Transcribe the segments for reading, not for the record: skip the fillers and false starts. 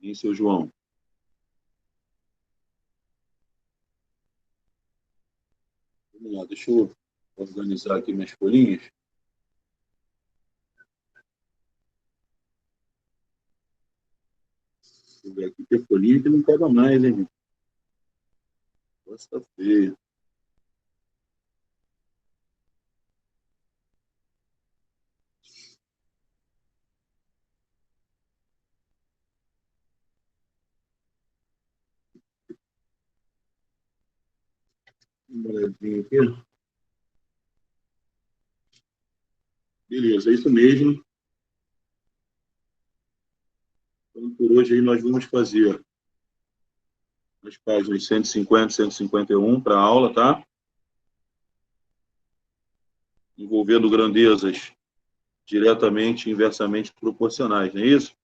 Hein, seu João? Vamos lá, deixa eu organizar aqui minhas folhinhas. Deixa eu ver aqui que folhinha que não pega mais, hein, gente? Nossa, tá feio. Uma olhadinha aqui. Beleza, é isso mesmo. Então, por hoje aí nós vamos fazer as páginas 150, 151 para a aula, tá? Envolvendo grandezas diretamente e inversamente proporcionais, não é isso?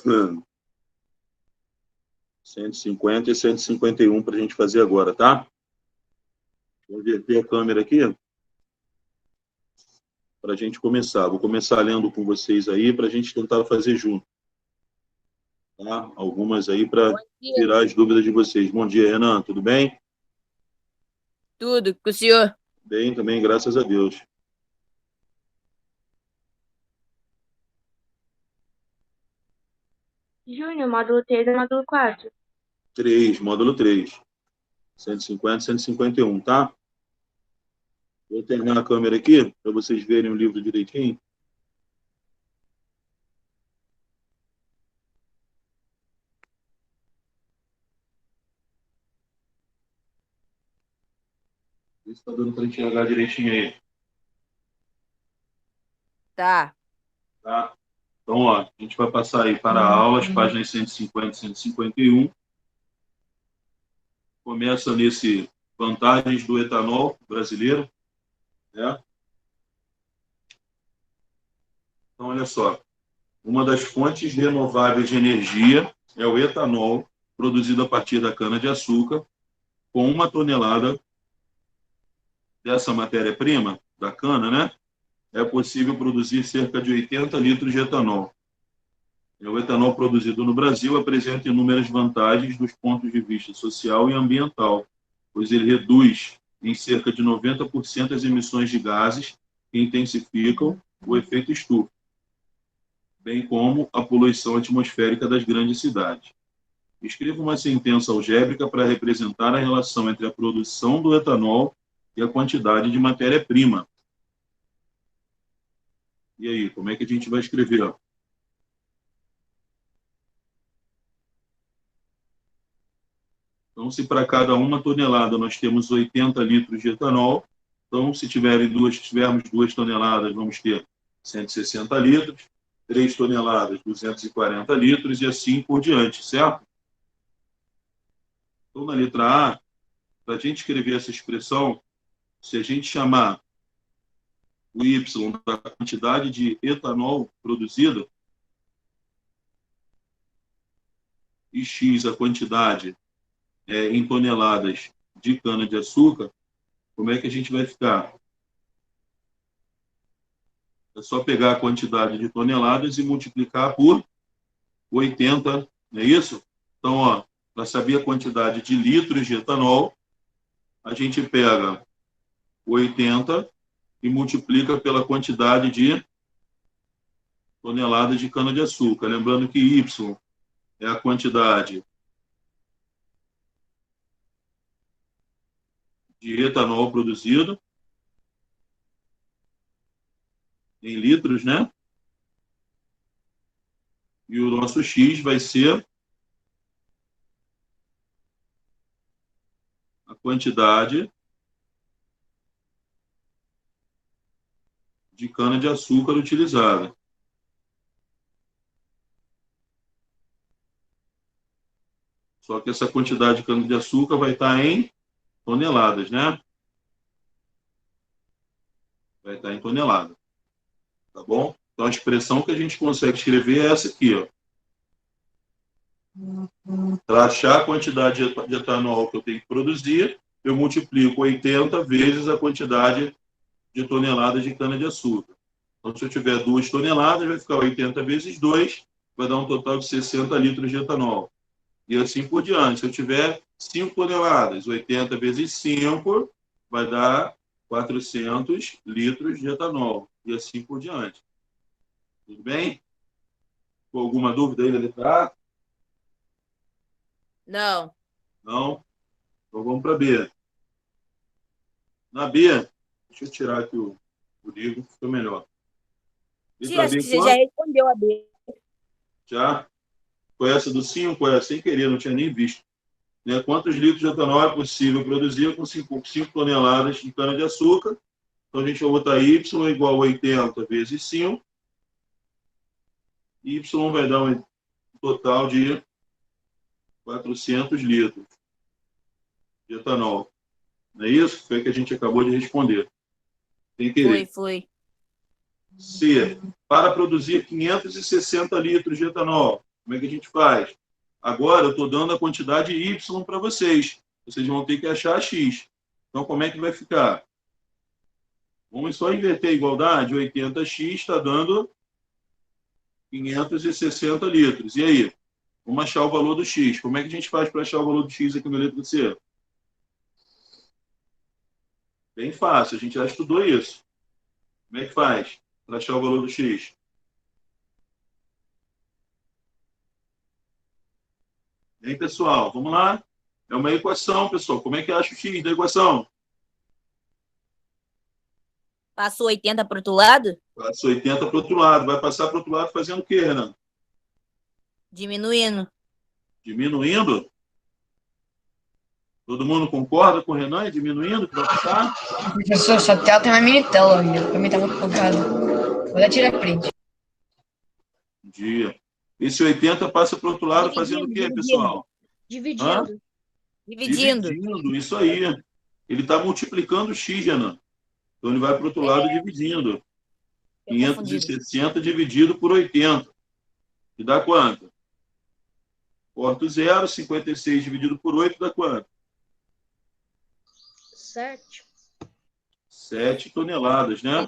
Hum. 150 e 151 para a gente fazer agora, tá? Vou inverter a câmera aqui para a gente começar. Vou começar lendo com vocês aí para a gente tentar fazer junto, tá? Algumas aí para tirar as dúvidas de vocês. Bom dia, Renan, tudo bem? Tudo com o senhor. Bem, também, graças a Deus. Júnior, módulo 3 e módulo 4. 3, módulo 3. 150, 151, tá? Vou terminar a câmera aqui para vocês verem o livro direitinho. Vê se está dando para enxergar direitinho aí. Tá. Tá? Então, ó, a gente vai passar aí para a aula, as páginas 150 e 151. Começa nesse vantagens do etanol brasileiro, né? Então, olha só. Uma das fontes renováveis de energia é o etanol, produzido a partir da cana-de-açúcar. Com 1 tonelada dessa matéria-prima, da cana, né? É possível produzir cerca de 80 litros de etanol. O etanol produzido no Brasil apresenta inúmeras vantagens dos pontos de vista social e ambiental, pois ele reduz em cerca de 90% as emissões de gases que intensificam o efeito estufa, bem como a poluição atmosférica das grandes cidades. Escreva uma sentença algébrica para representar a relação entre a produção do etanol e a quantidade de matéria-prima. E aí, como é que a gente vai escrever? Então, se para cada 1 tonelada nós temos 80 litros de etanol, então, se tivermos 2 toneladas, vamos ter 160 litros, 3 toneladas, 240 litros, e assim por diante, certo? Então, na letra A, para a gente escrever essa expressão, se a gente chamar o Y da quantidade de etanol produzida, e X a quantidade em toneladas de cana-de-açúcar, como é que a gente vai ficar? É só pegar a quantidade de toneladas e multiplicar por 80, não é isso? Então, ó, para saber a quantidade de litros de etanol, a gente pega 80 e multiplica pela quantidade de toneladas de cana-de-açúcar. Lembrando que Y é a quantidade de etanol produzido em litros, né? E o nosso X vai ser a quantidade de cana-de-açúcar utilizada. Só que essa quantidade de cana-de-açúcar vai estar em toneladas, né? Vai estar em tonelada. Tá bom? Então, a expressão que a gente consegue escrever é essa aqui, ó. Para achar a quantidade de etanol que eu tenho que produzir, eu multiplico 80 vezes a quantidade de toneladas de cana-de-açúcar. Então, se eu tiver 2 toneladas, vai ficar 80 vezes 2, vai dar um total de 60 litros de etanol. E assim por diante. Se eu tiver 5 toneladas, 80 vezes 5, vai dar 400 litros de etanol. E assim por diante. Tudo bem? Com alguma dúvida aí da letra A? Não. Não? Então vamos para B. Na B, deixa eu tirar aqui o livro, fica melhor. Tia, Letra acho B, que você já quanto? respondeu a B. Já? Foi essa do 5? É, sem querer, não tinha nem visto. Né? Quantos litros de etanol é possível produzir com 5 toneladas de cana-de-açúcar? Então, a gente vai botar Y igual a 80 vezes 5. Y vai dar um total de 400 litros de etanol. Não é isso? Foi o que a gente acabou de responder. Sem querer. Foi. C. Para produzir 560 litros de etanol, como é que a gente faz? Agora eu estou dando a quantidade Y para vocês. Vocês vão ter que achar X. Então, como é que vai ficar? Vamos só inverter a igualdade. 80x está dando 560 litros. E aí? Vamos achar o valor do X. Como é que a gente faz para achar o valor do X aqui na letra C? Bem fácil. A gente já estudou isso. Como é que faz para achar o valor do X? Hein, pessoal? Vamos lá? É uma equação, pessoal. Como é que acha o X da equação? Passou 80 para o outro lado? Passa 80 para o outro lado. Vai passar para o outro lado fazendo o quê, Renan? Diminuindo. Diminuindo? Todo mundo concorda com o Renan? Diminuindo que vai passar? Professor, sua tela tem uma mini tela ainda. Pra mim tá muito bugado. Vou até tirar print. Um dia. Esse 80 passa para o outro lado fazendo o quê, pessoal? Dividindo. Dividindo. Dividindo, isso aí. Ele está multiplicando o X, Renan. Então ele vai para o outro lado dividindo. 560 dividido por 80. E dá quanto? Corta o 0, 56 dividido por 8 dá quanto? 7. 7 toneladas, né?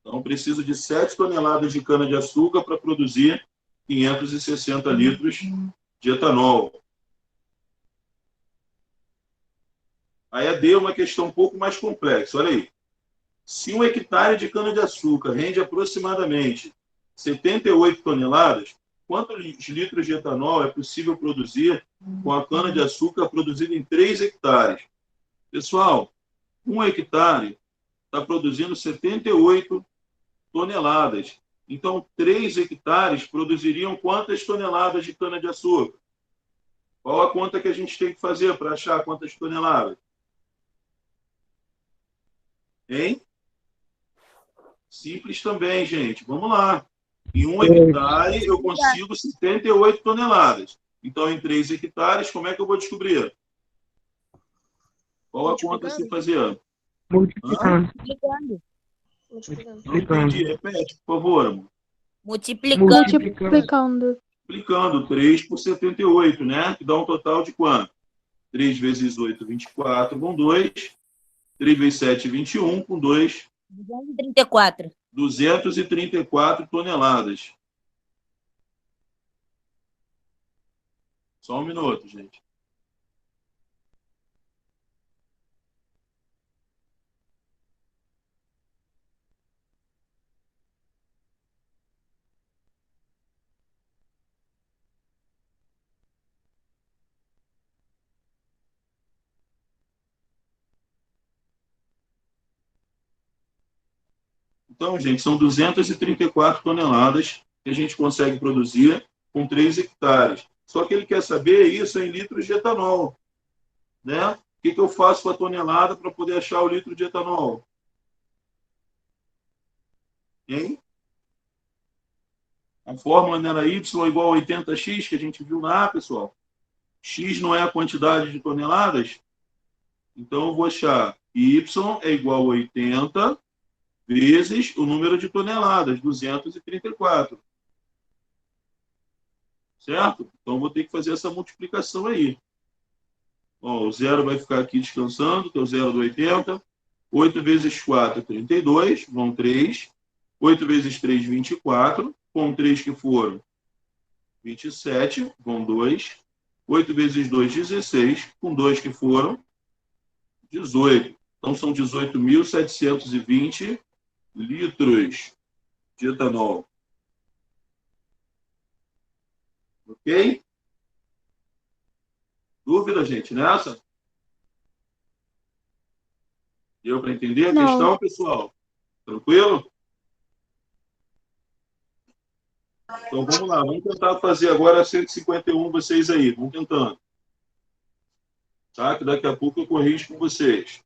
Então, preciso de 7 toneladas de cana-de-açúcar para produzir 560 litros de etanol. Aí a D é uma questão um pouco mais complexa. Olha aí. Se 1 hectare de cana-de-açúcar rende aproximadamente 78 toneladas, quantos litros de etanol é possível produzir com a cana-de-açúcar produzida em 3 hectares? Pessoal, 1 hectare está produzindo 78 toneladas. Então, 3 hectares produziriam quantas toneladas de cana-de-açúcar? Qual a conta que a gente tem que fazer para achar quantas toneladas? Hein? Simples também, gente. Vamos lá. Em 1 hectare, eu consigo 78 toneladas. Então, em 3 hectares, como é que eu vou descobrir? Qual a conta a se fazer? Multiplicando. Não entendi. Repete, por favor, amor. Multiplicando. Multiplicando 3 por 78, né? Que dá um total de quanto? 3 vezes 8, 24, com 2. 3 vezes 7, 21, com 2. 234. 234 toneladas. Só um minuto, gente. Então, gente, são 234 toneladas que a gente consegue produzir com 3 hectares. Só que ele quer saber isso em litros de etanol. Né? O que eu faço com a tonelada para poder achar o litro de etanol? Hein? A fórmula não era Y igual a 80x, que a gente viu lá, pessoal? X não é a quantidade de toneladas? Então, eu vou achar Y é igual a 80 vezes o número de toneladas, 234. Certo? Então, vou ter que fazer essa multiplicação aí. Ó, o zero vai ficar aqui descansando, que é o zero do 80. 8 vezes 4, 32, vão 3. 8 vezes 3, 24. Com 3 que foram, 27, vão 2. 8 vezes 2, 16. Com 2 que foram, 18. Então, são 18.720 litros de etanol. Ok? Dúvida, gente, nessa? Deu para entender a Não. questão, pessoal? Tranquilo? Então, vamos lá. Vamos tentar fazer agora 151 vocês aí. Vamos tentando. Tá? Que daqui a pouco eu corrijo com vocês.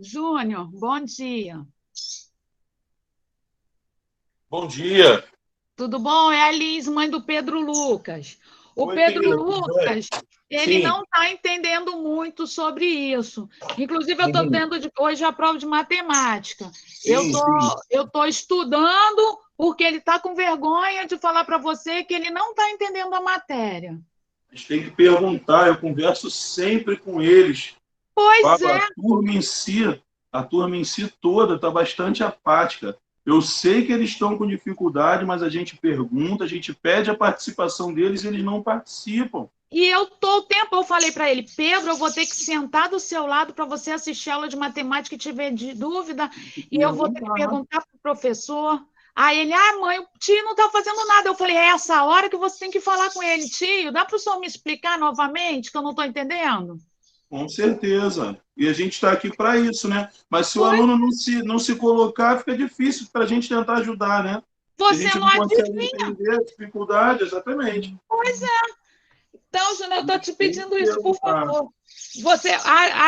Júnior, bom dia. Bom dia. Tudo bom? É a Liz, mãe do Pedro Lucas. O Oi, Pedro querida, tudo bem? Lucas, Ele Sim. não está entendendo muito sobre isso. Inclusive, eu estou tendo hoje a prova de matemática. Eu Sim, estou estudando porque ele está com vergonha de falar para você que ele não está entendendo a matéria. A gente tem que perguntar, eu converso sempre com eles. Pois Falo, é. a turma em si toda está bastante apática. Eu sei que eles estão com dificuldade, mas a gente pergunta, a gente pede a participação deles e eles não participam. E eu falei para ele, Pedro, eu vou ter que sentar do seu lado para você assistir a aula de matemática e tiver de dúvida, e eu vou ter que perguntar para o professor. Aí ele, mãe, o tio não está fazendo nada. Eu falei, é essa hora que você tem que falar com ele, tio, dá para o senhor me explicar novamente, que eu não estou entendendo? Com certeza. E a gente está aqui para isso, né? Mas se o aluno não se colocar, fica difícil para a gente tentar ajudar, né? Se a Você gente não não consegue adivinha. entender a dificuldade, exatamente. Pois é. Então, Júnior, eu estou te pedindo Tem que isso, por perguntar. favor.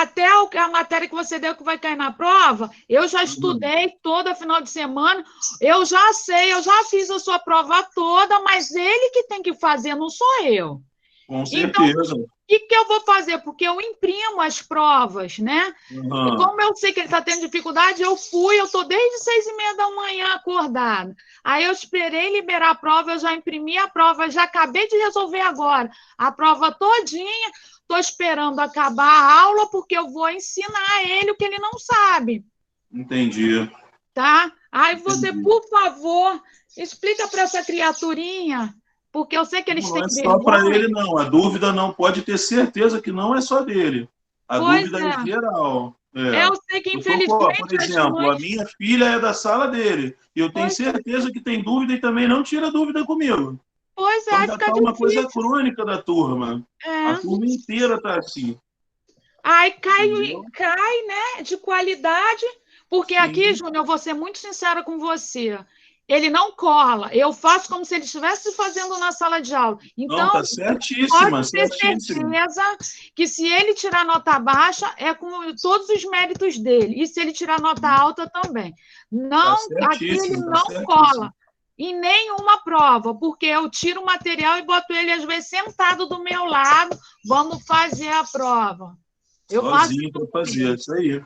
Até a matéria que você deu que vai cair na prova, eu já estudei toda final de semana, eu já sei, eu já fiz a sua prova toda, mas ele que tem que fazer, não sou eu. Com Então, certeza. o que eu vou fazer? Porque eu imprimo as provas, né? E como eu sei que ele está tendo dificuldade, eu estou desde 6h30 da manhã acordada. Aí eu esperei liberar a prova, eu já imprimi a prova, já acabei de resolver agora a prova todinha, estou esperando acabar a aula, porque eu vou ensinar a ele o que ele não sabe. Entendi. Tá? Aí você, Entendi. por favor, explica para essa criaturinha, porque eu sei que eles Não têm é só para vergonha. ele, não. A dúvida não pode ter certeza que não é só dele. A Pois dúvida é geral. Eu sei que, Por infelizmente, as exemplo, a mães... minha filha é da sala dele. E eu tenho Pois certeza que tem dúvida e também não tira dúvida comigo. Pois Então é, já fica está uma difícil. coisa crônica da turma. A turma inteira está assim. Aí cai, Entendeu? né, de qualidade, porque Sim. aqui, Júnior, eu vou ser muito sincera com você. Ele não cola. Eu faço como se ele estivesse fazendo na sala de aula. Não, Então, tá certíssima, pode ter certíssima. certeza que se ele tirar nota baixa, é com todos os méritos dele. E se ele tirar nota alta, também. Não, aqui ele certíssimo, tá não certíssimo. cola em nenhuma prova, porque eu tiro o material e boto ele, às vezes, sentado do meu lado. Vamos fazer a prova. Eu Sozinho faço para fazer, isso aí.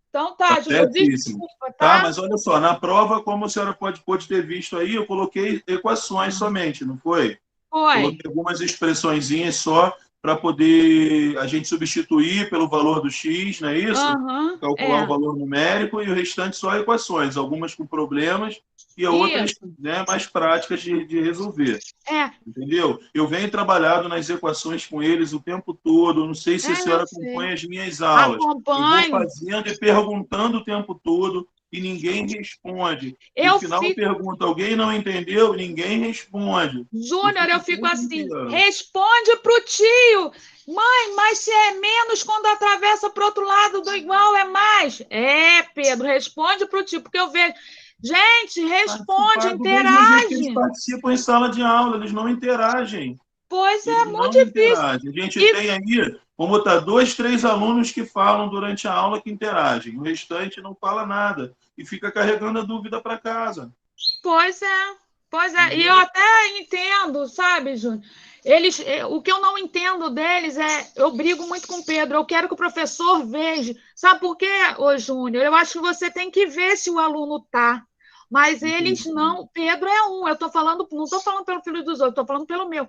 Então tá, Júnior, Certíssimo. desculpa, Tá, tá? mas olha só, na prova, como a senhora pode ter visto aí, eu coloquei equações somente, não foi? Foi. Coloquei algumas expressõezinhas só para poder a gente substituir pelo valor do X, não é isso? Calcular o valor numérico e o restante só equações, algumas com problemas e outras, né, mais práticas de resolver. Entendeu? Eu venho trabalhando nas equações com eles o tempo todo, não sei se a senhora acompanha as minhas aulas. Acompanho. Eu vou fazendo e perguntando o tempo todo e ninguém responde. No final eu pergunto, alguém não entendeu? Ninguém responde. Júnior, eu fico assim, responde pro tio. Mãe, mas se é menos quando atravessa pro outro lado do igual é mais? É, Pedro, responde pro tio, porque eu vejo... Gente, responde, interage. Eles participam em sala de aula, eles não interagem. Pois é, muito difícil. A gente tem aí, vamos botar 2, 3 alunos que falam durante a aula que interagem. O restante não fala nada e fica carregando a dúvida para casa. Pois é. E eu até entendo, sabe, Júnior? O que eu não entendo deles é... Eu brigo muito com o Pedro. Eu quero que o professor veja. Sabe por quê, ô Júnior? Eu acho que você tem que ver se o aluno está. Mas eles não... Pedro é um. Eu tô falando... Não estou falando pelo filho dos outros, estou falando pelo meu.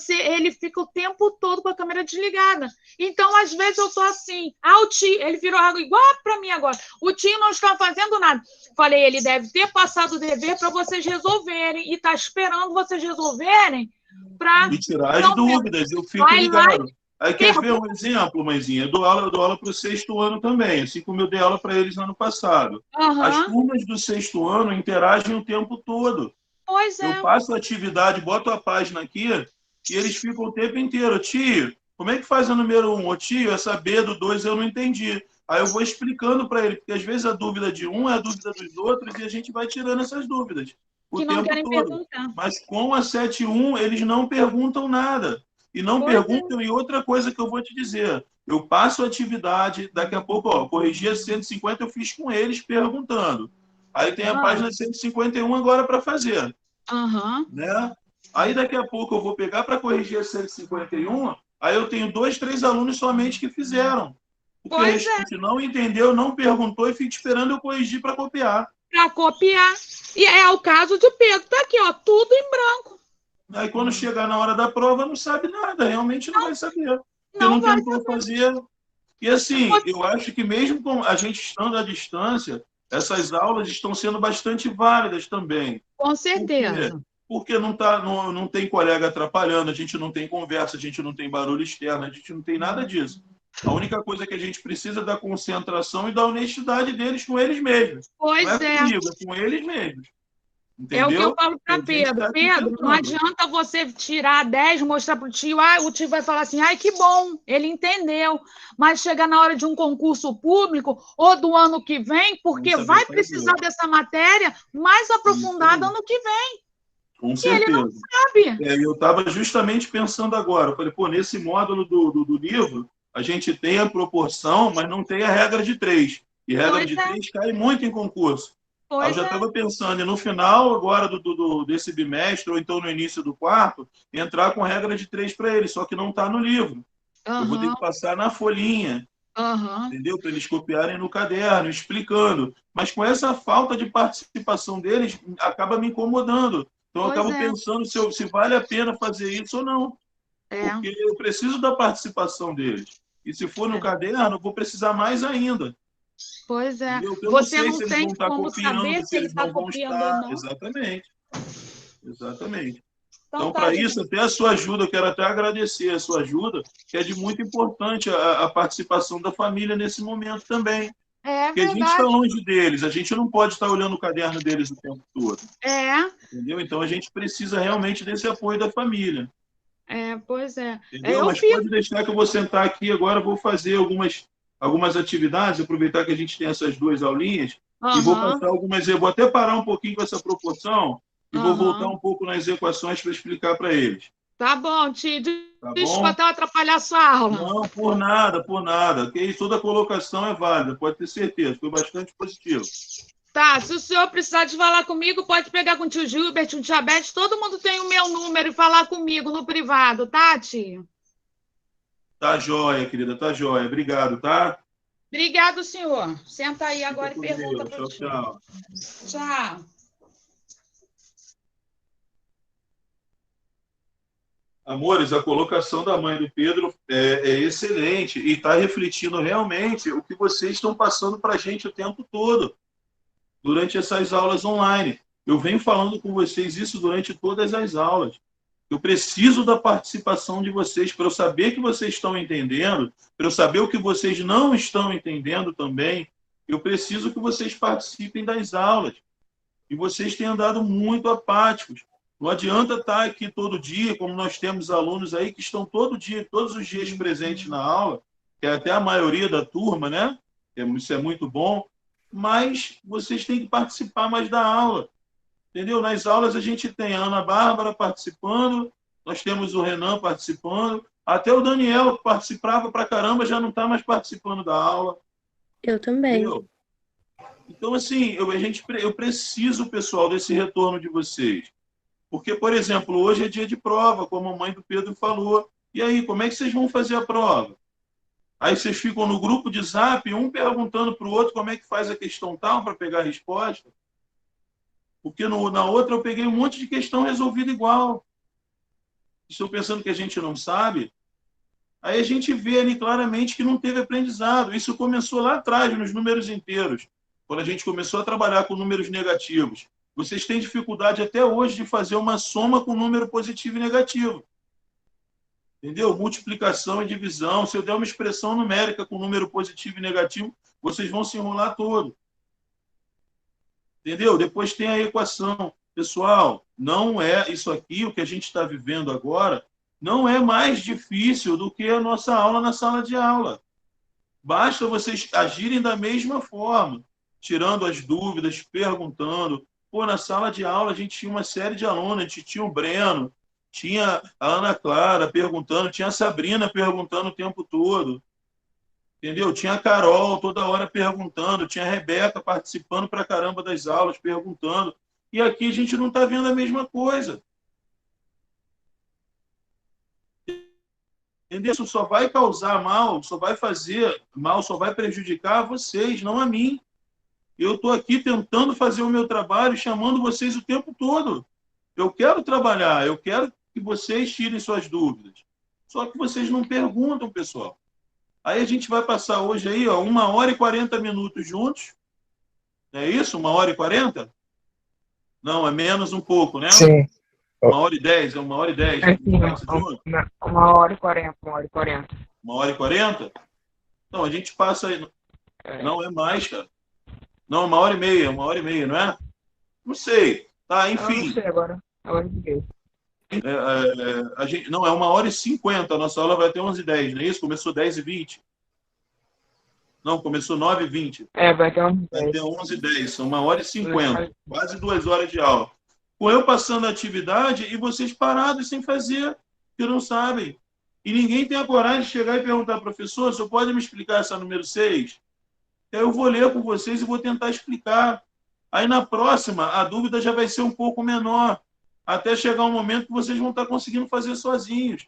Ele fica o tempo todo com a câmera desligada. Então, às vezes, eu estou assim... o tio... Ele virou água igual para mim agora. O tio não está fazendo nada. Falei, ele deve ter passado o dever para vocês resolverem. E está esperando vocês resolverem para... E tirar as dúvidas. Eu fico ligado. Aí quer ver um exemplo, mãezinha? Eu dou aula para o 6º ano também, assim como eu dei aula para eles no ano passado. As turmas do 6º ano interagem o tempo todo. Pois é. Eu passo a atividade, boto a página aqui, e eles ficam o tempo inteiro. Tio, como é que faz a número 1? Ô, tio, essa B do 2 eu não entendi. Aí eu vou explicando para ele, porque às vezes a dúvida de um é a dúvida dos outros, e a gente vai tirando essas dúvidas o que não tempo querem todo. Perguntar. Mas com a 7.1, eles não perguntam nada. E não perguntam, e outra coisa que eu vou te dizer, eu passo a atividade, daqui a pouco, corrigir a 150, eu fiz com eles perguntando. Aí tem a página 151 agora para fazer. Né? Aí daqui a pouco eu vou pegar para corrigir a 151, Aí eu tenho 2, 3 alunos somente que fizeram. Porque o Pois é, restante não entendeu, não perguntou e fica esperando eu corrigir para copiar. para copiar. E é o caso de Pedro. Tá aqui, ó, tudo em branco. Aí quando chegar na hora da prova, não sabe nada, realmente não vai saber. Porque Não não vai tentou fazer. E assim, eu acho que mesmo com a gente estando à distância, essas aulas estão sendo bastante válidas também. Com Por quê? certeza. Porque não tem colega atrapalhando, a gente não tem conversa, a gente não tem barulho externo, a gente não tem nada disso. A única coisa que a gente precisa é da concentração e da honestidade deles com eles mesmos. Pois Não é é. comigo, é com eles mesmos. É o que eu Entendeu? falo E a para gente Pedro. tá aqui Pedro, não tentando. adianta você tirar 10, mostrar para o tio. Ah, o tio vai falar assim, ai, que bom, ele entendeu. Mas chega na hora de um concurso público ou do ano que vem, porque Não saber vai fazer. precisar dessa matéria mais aprofundada Isso aí. ano que vem. Com E ele não certeza. sabe. Eu estava justamente pensando agora. Eu falei, pô, nesse módulo do livro, a gente tem a proporção, mas não tem a regra de 3. E regra Pois de é, 3 cai muito em concurso. Aí eu pois já é. estava pensando, e no final agora desse bimestre, ou então no início do quarto, entrar com regra de 3 para eles, só que não está no livro. Eu vou ter Aham, que passar na folhinha, aham. entendeu? Para eles copiarem no caderno, explicando. Mas com essa falta de participação deles, acaba me incomodando. Então, eu Pois acabo é, pensando se vale a pena fazer isso ou não. é, Porque eu preciso da participação deles. E se for no é. caderno, eu vou precisar mais ainda. Pois é. Entendeu? Eu não Você sei não se eles tem vão estar como saber copiando, se se ele eles está não vão copiando ou estar. não. Exatamente. Exatamente. Então Então, tá, para gente. isso, até a sua ajuda, eu quero até agradecer a sua ajuda, que é de muito importante a participação da família nesse momento também. É Porque a gente está verdade. longe deles, a gente não pode estar olhando o caderno deles o tempo todo. É, Entendeu? Então, a gente precisa realmente desse apoio da família. pois é. Entendeu? Eu Mas fico. pode deixar que eu vou sentar aqui agora, vou fazer algumas atividades, aproveitar que a gente tem essas 2 aulinhas, e vou Aham, passar algumas. Eu vou até parar um pouquinho com essa proporção e vou voltar aham. um pouco nas equações para explicar para eles. Tá bom, tio. Tá Desculpa bom? até eu atrapalhar a sua aula. Não, por nada, por nada. Que toda colocação é válida, pode ter certeza. Foi bastante positivo. Tá, se o senhor precisar de falar comigo, pode pegar com o tio Gilbert, o Diabetes, todo mundo tem o meu número e falar comigo no privado, tá, tio? Tá joia, querida, tá joia. Obrigado, tá? Obrigado, senhor. Senta aí Fica agora e com pergunta Deus. para o Tchau, tio. tchau. Tchau. Amores, a colocação da mãe do Pedro é excelente e está refletindo realmente o que vocês estão passando para a gente o tempo todo, durante essas aulas online. Eu venho falando com vocês isso durante todas as aulas. Eu preciso da participação de vocês para eu saber que vocês estão entendendo, para eu saber o que vocês não estão entendendo também. Eu preciso que vocês participem das aulas. E vocês têm andado muito apáticos. Não adianta estar aqui todo dia, como nós temos alunos aí que estão todo dia, todos os dias presentes na aula, que é até a maioria da turma, né? Isso é muito bom, mas vocês têm que participar mais da aula, entendeu? Nas aulas a gente tem a Ana Bárbara participando, nós temos o Renan participando, até o Daniel, que participava pra caramba, já não está mais participando da aula, Eu também. entendeu? Então, assim, eu preciso, pessoal, desse retorno de vocês. Porque, por exemplo, hoje é dia de prova, como a mãe do Pedro falou. E aí, como é que vocês vão fazer a prova? Aí vocês ficam no grupo de zap, um perguntando para o outro como é que faz a questão tal para pegar a resposta. Porque na outra eu peguei um monte de questão resolvida igual. Estou pensando que a gente não sabe. Aí a gente vê ali claramente que não teve aprendizado. Isso começou lá atrás, nos números inteiros, quando a gente começou a trabalhar com números negativos. Vocês têm dificuldade até hoje de fazer uma soma com número positivo e negativo. Entendeu? Multiplicação e divisão. Se eu der uma expressão numérica com número positivo e negativo, vocês vão se enrolar todo. Entendeu? Depois tem a equação. Pessoal, não é isso aqui, o que a gente está vivendo agora, não é mais difícil do que a nossa aula na sala de aula. Basta vocês agirem da mesma forma, tirando as dúvidas, perguntando. Pô, na sala de aula a gente tinha uma série de alunos, a gente tinha o Breno, tinha a Ana Clara perguntando, tinha a Sabrina perguntando o tempo todo. Entendeu? Tinha a Carol toda hora perguntando, tinha a Rebeca participando pra caramba das aulas, perguntando. E aqui a gente não está vendo a mesma coisa. Entendeu? Isso só vai causar mal, só vai fazer mal, só vai prejudicar vocês, não a mim. Eu estou aqui tentando fazer o meu trabalho, chamando vocês o tempo todo. Eu quero trabalhar, eu quero que vocês tirem suas dúvidas. Só que vocês não perguntam, pessoal. Aí a gente vai passar hoje aí, ó, 1h40 juntos. É isso? 1h40? Não, é menos um pouco, né? Sim. 1h10, é 1h10. É sim, 1h40, 1h40. 1h40? Então, a gente passa aí. É. Não é mais, cara. Não, 1h30, 1h30, não é? Não sei. Tá, Eu não enfim. sei agora. Agora ninguém. A gente, não, é 1h50. A nossa aula vai até 11h10, não é isso? Começou 10h20. Não, começou 9h20. Vai ter um. Vai ter 11h10. São 1h50. Quase 2 horas de aula. Com eu passando a atividade e vocês parados sem fazer, que não sabem. E ninguém tem a coragem de chegar e perguntar, professor, você pode me explicar essa número 6? Eu vou ler com vocês e vou tentar explicar. Aí na próxima, a dúvida já vai ser um pouco menor, até chegar um momento que vocês vão estar conseguindo fazer sozinhos.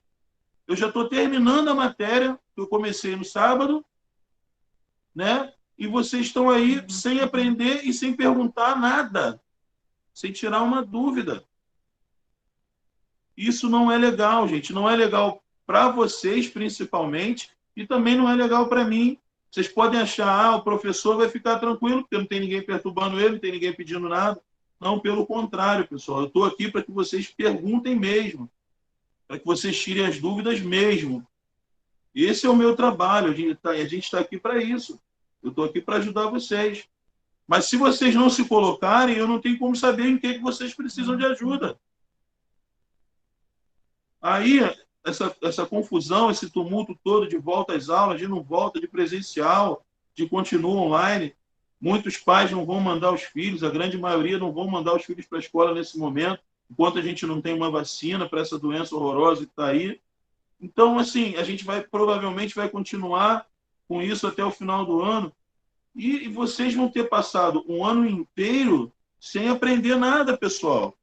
Eu já estou terminando a matéria que eu comecei no sábado, né? E vocês estão aí sem aprender e sem perguntar nada, sem tirar uma dúvida. Isso não é legal, gente. Não é legal para vocês, principalmente, e também não é legal para mim. Vocês podem achar, o professor vai ficar tranquilo, porque não tem ninguém perturbando ele, não tem ninguém pedindo nada. Não, pelo contrário, pessoal. Eu estou aqui para que vocês perguntem mesmo, para que vocês tirem as dúvidas mesmo. Esse é o meu trabalho. A gente está aqui para isso. Eu estou aqui para ajudar vocês. Mas se vocês não se colocarem, eu não tenho como saber em que vocês precisam de ajuda. Aí, essa confusão, esse tumulto todo de volta às aulas, de não volta, de presencial, de continua online. Muitos pais não vão mandar os filhos, a grande maioria não vão mandar os filhos para a escola nesse momento, enquanto a gente não tem uma vacina para essa doença horrorosa que está aí. Então, assim, a gente provavelmente vai continuar com isso até o final do ano. E vocês vão ter passado um ano inteiro sem aprender nada, pessoal.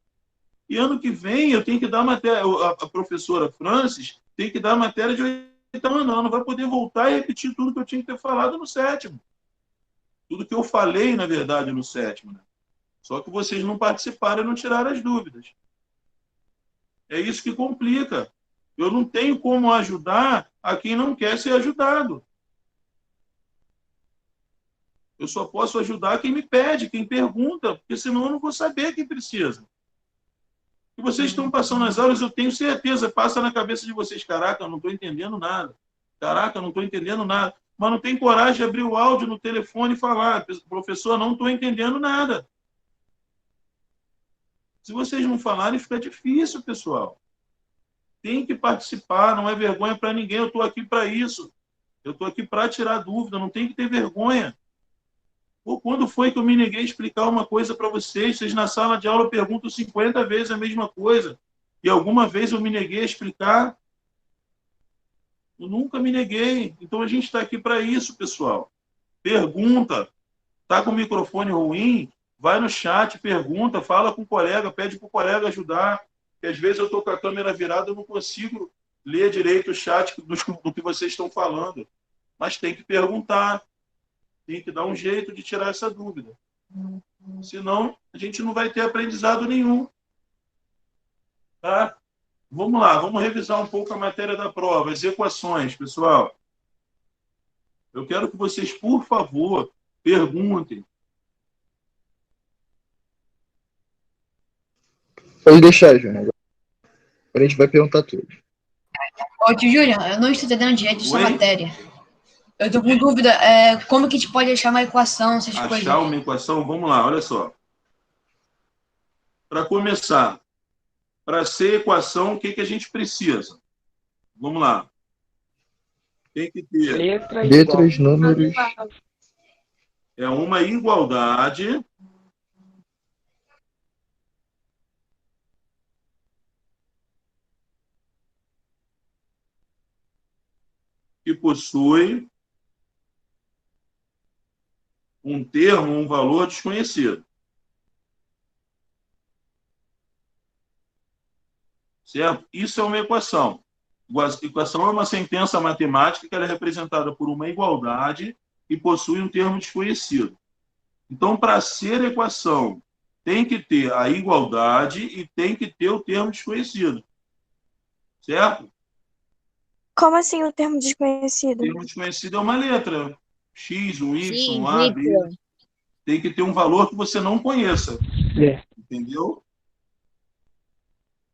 E ano que vem eu tenho que dar matéria, a professora Francis tem que dar matéria de 8 anos, ela não vai poder voltar e repetir tudo que eu tinha que ter falado no 7º. Tudo que eu falei, na verdade, no 7º. Né? Só que vocês não participaram e não tiraram as dúvidas. É isso que complica. Eu não tenho como ajudar a quem não quer ser ajudado. Eu só posso ajudar quem me pede, quem pergunta, porque senão eu não vou saber quem precisa. E vocês estão passando as aulas, eu tenho certeza, passa na cabeça de vocês, caraca, eu não estou entendendo nada. Caraca, eu não estou entendendo nada. Mas não tem coragem de abrir o áudio no telefone e falar, professor, não estou entendendo nada. Se vocês não falarem, fica difícil, pessoal. Tem que participar, não é vergonha para ninguém, eu estou aqui para isso. Eu estou aqui para tirar dúvida, não tem que ter vergonha. Pô, quando foi que eu me neguei a explicar uma coisa para vocês? Vocês na sala de aula perguntam 50 vezes a mesma coisa. E alguma vez eu me neguei a explicar? Eu nunca me neguei. Então a gente está aqui para isso, pessoal. Pergunta. Está com o microfone ruim? Vai no chat, pergunta, fala com o colega, pede para o colega ajudar. Porque às vezes eu estou com a câmera virada, eu não consigo ler direito o chat do que vocês estão falando. Mas tem que perguntar. Tem que dar um jeito de tirar essa dúvida. Senão, a gente não vai ter aprendizado nenhum. Tá? Vamos lá, vamos revisar um pouco a matéria da prova, as equações, pessoal. Eu quero que vocês, por favor, perguntem. Pode deixar, Júnior. Agora a gente vai perguntar tudo. Ô, tio Júnior, eu não estou entendendo direito essa Oi? matéria. Eu tô com dúvida, como que a gente pode achar uma equação, essas coisas? Achar uma equação? Vamos lá, olha só. Para começar, para ser equação, o que a gente precisa? Vamos lá. Tem que ter... Letras, números. É uma igualdade que possui um termo, um valor desconhecido. Certo? Isso é uma equação. Equação é uma sentença matemática que ela é representada por uma igualdade e possui um termo desconhecido. Então, para ser equação, tem que ter a igualdade e tem que ter o termo desconhecido. Certo? Como assim o termo O desconhecido? termo desconhecido é uma letra. X, um Y, X, um A, B. Y. Tem que ter um valor que você não conheça. É. Entendeu?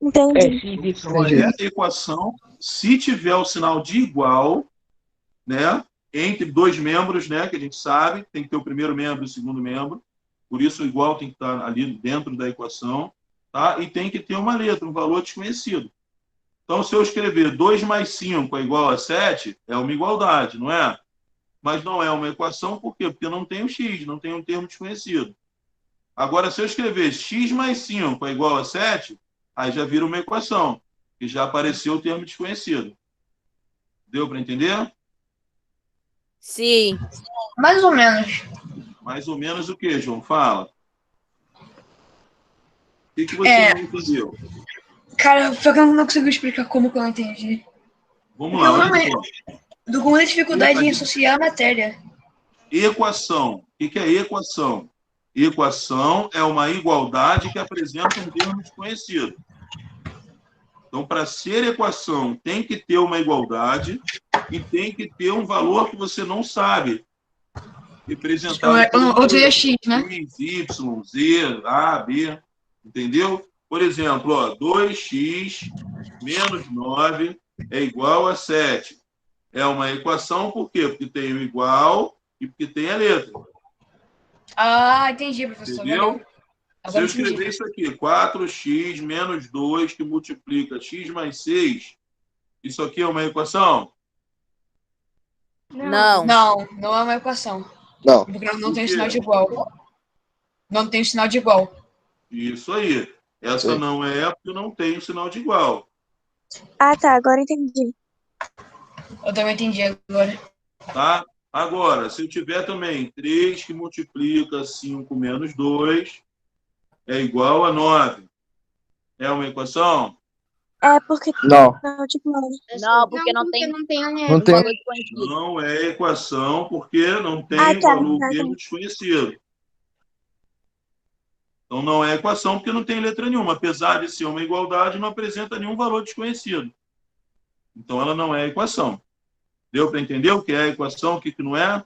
Entendi. X, Só é equação se tiver o sinal de igual, né? Entre dois membros, né? Que a gente sabe, tem que ter o primeiro membro e o segundo membro. Por isso, o igual tem que estar ali dentro da equação, tá? E tem que ter uma letra, um valor desconhecido. Então, se eu escrever 2 mais 5 é igual a 7, é uma igualdade, não é? Mas não é uma equação, por quê? Porque não tem o x, não tem um termo desconhecido. Agora, se eu escrever x mais 5 é igual a 7, aí já vira uma equação, que já apareceu o termo desconhecido. Deu para entender? Sim. Mais ou menos. Mais ou menos o que, João? Fala. O que você não entendeu? Cara, só que eu não consigo explicar como que eu não entendi. Vamos lá, olha só. Do com muita dificuldade em associar a matéria. Equação. O que é equação? Equação é uma igualdade que apresenta um termo desconhecido. Então, para ser equação, tem que ter uma igualdade e tem que ter um valor que você não sabe. Representado por Outro é X, né? X, Y, Z, A, B. Entendeu? Por exemplo, ó, 2x menos 9 é igual a 7. É uma equação, por quê? Porque tem o igual e porque tem a letra. Ah, entendi, professor. Entendeu? Valeu. Se eu escrever isso aqui, 4x menos 2, que multiplica x mais 6, isso aqui é uma equação? Não. Não é uma equação. Não. Porque não tem Por quê? sinal de igual. Não tem sinal de igual. Isso aí. Essa Sim. não é porque não tem o sinal de igual. Ah, tá, agora entendi. Eu também entendi agora. Tá? Agora, se eu tiver também 3 que multiplica 5 menos 2, é igual a 9. É uma equação? É porque Não. não, tipo, não. Não, porque não tem não tem a letra. Não tem. valor desconhecido. Não é equação porque não tem Ah, tá, valor tá, termo desconhecido. Então, não é equação porque não tem letra nenhuma. Apesar de ser uma igualdade, não apresenta nenhum valor desconhecido. Então, ela não é equação. Deu para entender o que é equação, o que não é?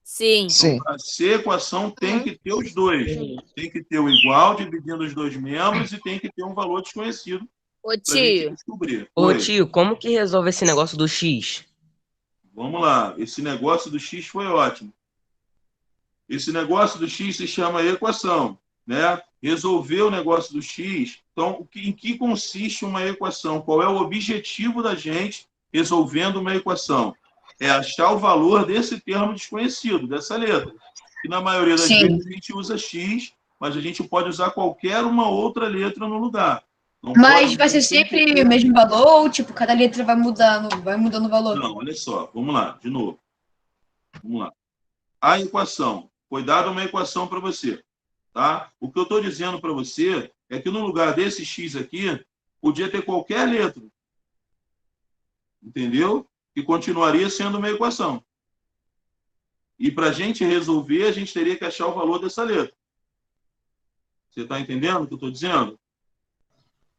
Sim. Sim. Para ser equação, tem que ter os dois. Tem que ter o igual dividindo os dois membros e tem que ter um valor desconhecido Ô, para a gente tio. descobrir. Ô Oi. tio, como que resolve esse negócio do X? Vamos lá. Esse negócio do X foi ótimo. Esse negócio do X se chama equação, né? Resolver o negócio do X. Então, em que consiste uma equação? Qual é o objetivo da gente resolvendo uma equação? É achar o valor desse termo desconhecido, dessa letra. Que na maioria das Sim. vezes a gente usa X, mas a gente pode usar qualquer uma outra letra no lugar. Não Mas pode- vai ser sempre o mesmo valor ou, tipo, cada letra vai mudando o valor? Não, olha só, vamos lá, de novo. Vamos lá. A equação. Foi dada uma equação para você. Tá? O que eu estou dizendo para você é que no lugar desse X aqui, podia ter qualquer letra. Entendeu? Que continuaria sendo uma equação. E para a gente resolver, a gente teria que achar o valor dessa letra. Você está entendendo o que eu estou dizendo?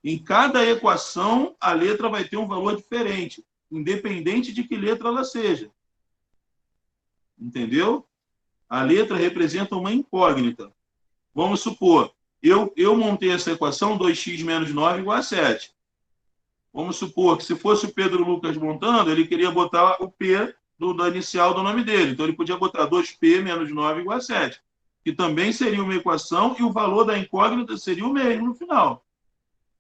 Em cada equação, a letra vai ter um valor diferente, independente de que letra ela seja. Entendeu? A letra representa uma incógnita. Vamos supor, eu montei essa equação, 2x menos 9 igual a 7. Vamos supor que se fosse o Pedro Lucas montando, ele queria botar o P da inicial do nome dele. Então, ele podia botar 2P menos 9 igual a 7, que também seria uma equação e o valor da incógnita seria o mesmo no final.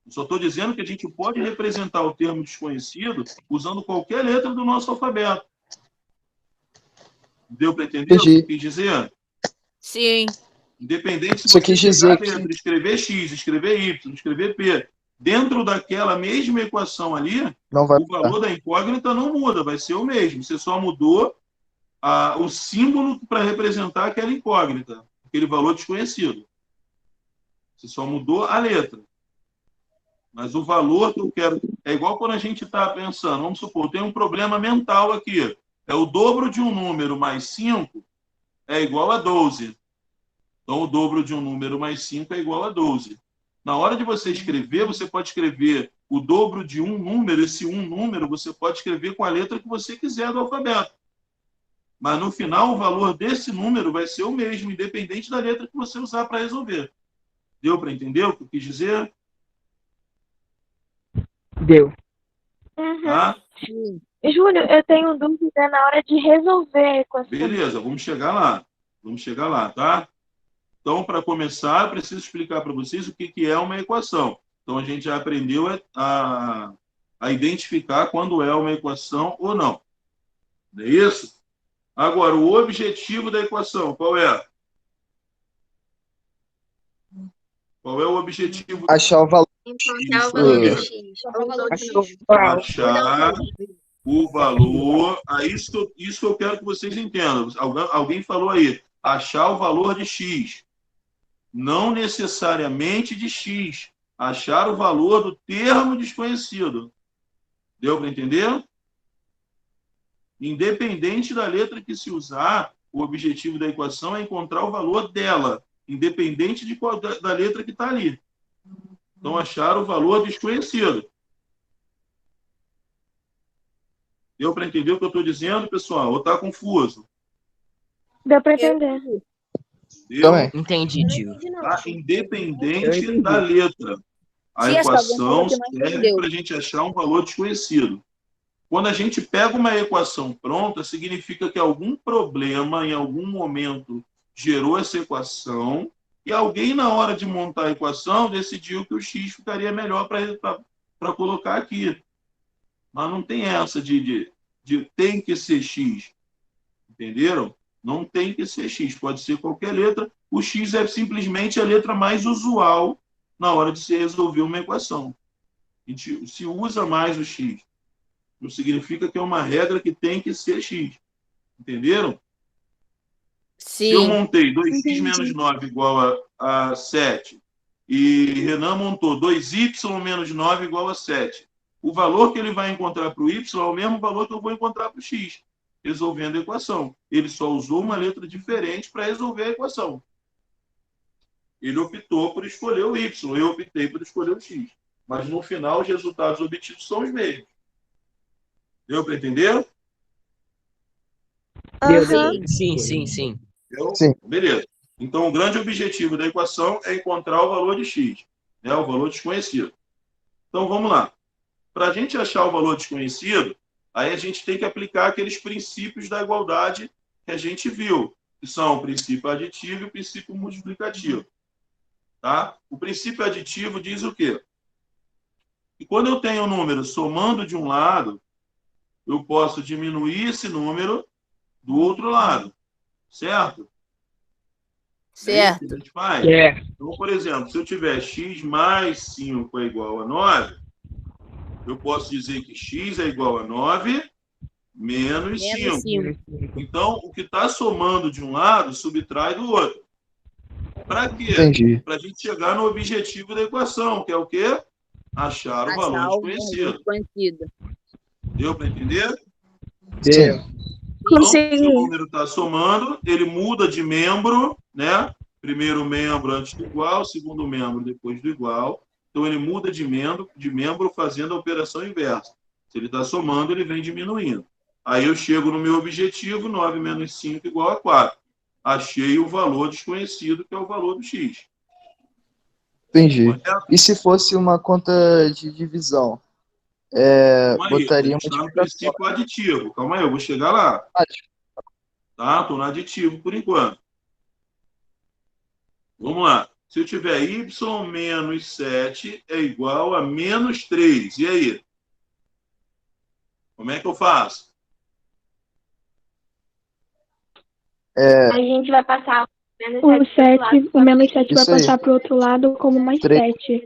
Eu só estou dizendo que a gente pode representar o termo desconhecido usando qualquer letra do nosso alfabeto. Deu para entender o que eu quis dizer? Sim. Independente se Só você quis dizer pegar a letra, escrever X, escrever Y, escrever P, dentro daquela mesma equação ali, Não vai o valor da incógnita não muda, vai ser o mesmo. Você só mudou o símbolo para representar aquela incógnita, aquele valor desconhecido. Você só mudou a letra. Mas o valor que eu quero É igual quando a gente está pensando, vamos supor, tem um problema mental aqui. É o dobro de um número mais 5 é igual a 12. Então, o dobro de um número mais 5 é igual a 12. Na hora de você escrever, você pode escrever o dobro de um número. Esse um número você pode escrever com a letra que você quiser do alfabeto. Mas, no final, o valor desse número vai ser o mesmo, independente da letra que você usar para resolver. Deu para entender o que eu quis dizer? Deu. Tá? Sim. Júlio, eu tenho dúvida na hora de resolver a equação. Beleza, vamos chegar lá. Vamos chegar lá, tá? Então, para começar, eu preciso explicar para vocês o que é uma equação. Então, a gente já aprendeu a identificar quando é uma equação ou não. Não é isso? Agora, o objetivo da equação, qual é? Qual é o objetivo? Achar o valor. Encontrar o Isso valor aí. de X. Qual o valor de X? Achar o valor. Isso que eu quero que vocês entendam. Alguém falou aí. Achar o valor de X. Não necessariamente de X. Achar o valor do termo desconhecido. Deu para entender? Independente da letra que se usar, o objetivo da equação é encontrar o valor dela, independente da letra que está ali. Então, achar o valor desconhecido. Deu para entender o que eu estou dizendo, pessoal? Ou está confuso? Deu para entender. Deu? Também. Entendi, tio. Tá? Eu Independente entendi. da letra. A Se essa alguém falou equação que não serve entendeu. para a gente achar um valor desconhecido. Quando a gente pega uma equação pronta, significa que algum problema, em algum momento, gerou essa equação e alguém, na hora de montar a equação, decidiu que o x ficaria melhor para colocar aqui. Mas não tem essa de tem que ser x. Entenderam? Não tem que ser x. Pode ser qualquer letra. O x é simplesmente a letra mais usual na hora de se resolver uma equação. A gente se usa mais o x. Não significa que é uma regra que tem que ser x. Entenderam? Se eu Sim. montei 2x menos 9 igual a 7 e Renan montou 2y menos 9 igual a 7, o valor que ele vai encontrar para o y é o mesmo valor que eu vou encontrar para o x, resolvendo a equação. Ele só usou uma letra diferente para resolver a equação. Ele optou por escolher o y, eu optei por escolher o x. Mas, no final, os resultados obtidos são os mesmos. Deu para entender? Deu. Sim. Deu? Sim. Beleza. Então, o grande objetivo da equação é encontrar o valor de x, né? O valor desconhecido. Então, vamos lá. Para a gente achar o valor desconhecido, aí a gente tem que aplicar aqueles princípios da igualdade que a gente viu, que são o princípio aditivo e o princípio multiplicativo. Tá? O princípio aditivo diz o quê? Que quando eu tenho um número somando de um lado, eu posso diminuir esse número do outro lado. Certo? Certo. É isso que a gente faz? É. Então, por exemplo, se eu tiver x mais 5 é igual a 9, eu posso dizer que x é igual a 9 menos 5. 5. Então, o que está somando de um lado subtrai do outro. Para quê? Entendi. Para a gente chegar no objetivo da equação, que é o quê? Achar o valor desconhecido. Deu para entender? Deu. Então, se o número está somando, ele muda de membro, né? Primeiro membro antes do igual, segundo membro depois do igual. Então, ele muda de membro fazendo a operação inversa. Se ele está somando, ele vem diminuindo. Aí eu chego no meu objetivo, 9 menos 5 igual a 4. Achei o valor desconhecido, que é o valor do x. Entendi. Correto? E se fosse uma conta de divisão? Calma aí, Botaria a gente está no princípio aditivo. Calma aí, eu vou chegar lá. Tá? Estou no aditivo por enquanto. Vamos lá. Se eu tiver y menos 7 é igual a menos 3. E aí? Como é que eu faço? A gente vai passar O menos 7 vai Isso aí. passar para o outro lado como mais 3. 7.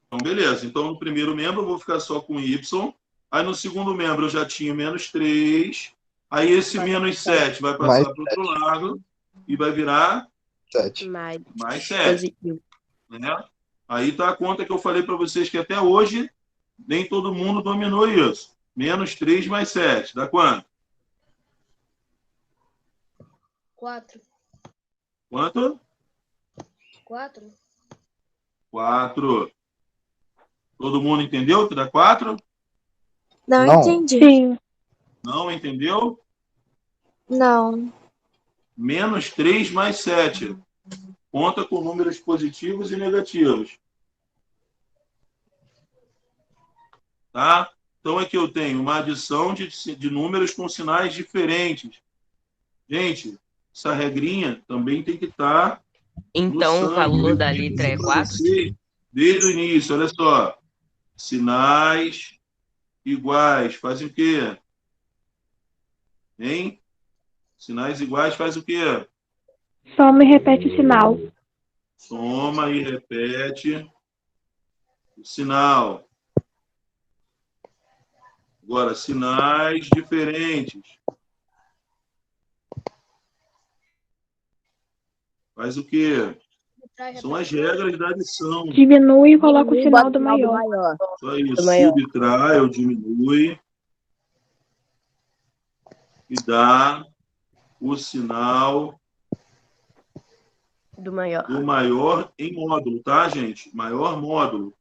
Então, beleza. Então, no primeiro membro, eu vou ficar só com y. Aí, no segundo membro, eu já tinha menos 3. Aí, esse menos 7 vai passar para o outro lado e vai virar 7. mais 7. Né? Aí está a conta que eu falei para vocês que até hoje Nem todo mundo dominou isso. Menos 3 mais 7. Dá quanto? 4. Quanto? 4. 4. Todo mundo entendeu que dá 4? Não Não. entendi. Sim. Não entendeu? Não. Menos 3 mais 7. Conta com números positivos e negativos. Tá? Então, aqui eu tenho uma adição de números com sinais diferentes. Gente, essa regrinha também tem que estar Então, o valor da Eu letra é disse pra 4? vocês desde o início, olha só. Sinais iguais fazem o quê? Hein? Sinais iguais faz o quê? Soma e repete o sinal. Soma e repete o sinal. Agora, sinais diferentes. Faz o quê? São as regras da adição. Diminui e coloca o sinal do maior. Só isso. Do maior. Subtrai ou diminui e dá o sinal Do maior. do maior em módulo, tá, gente? Maior módulo.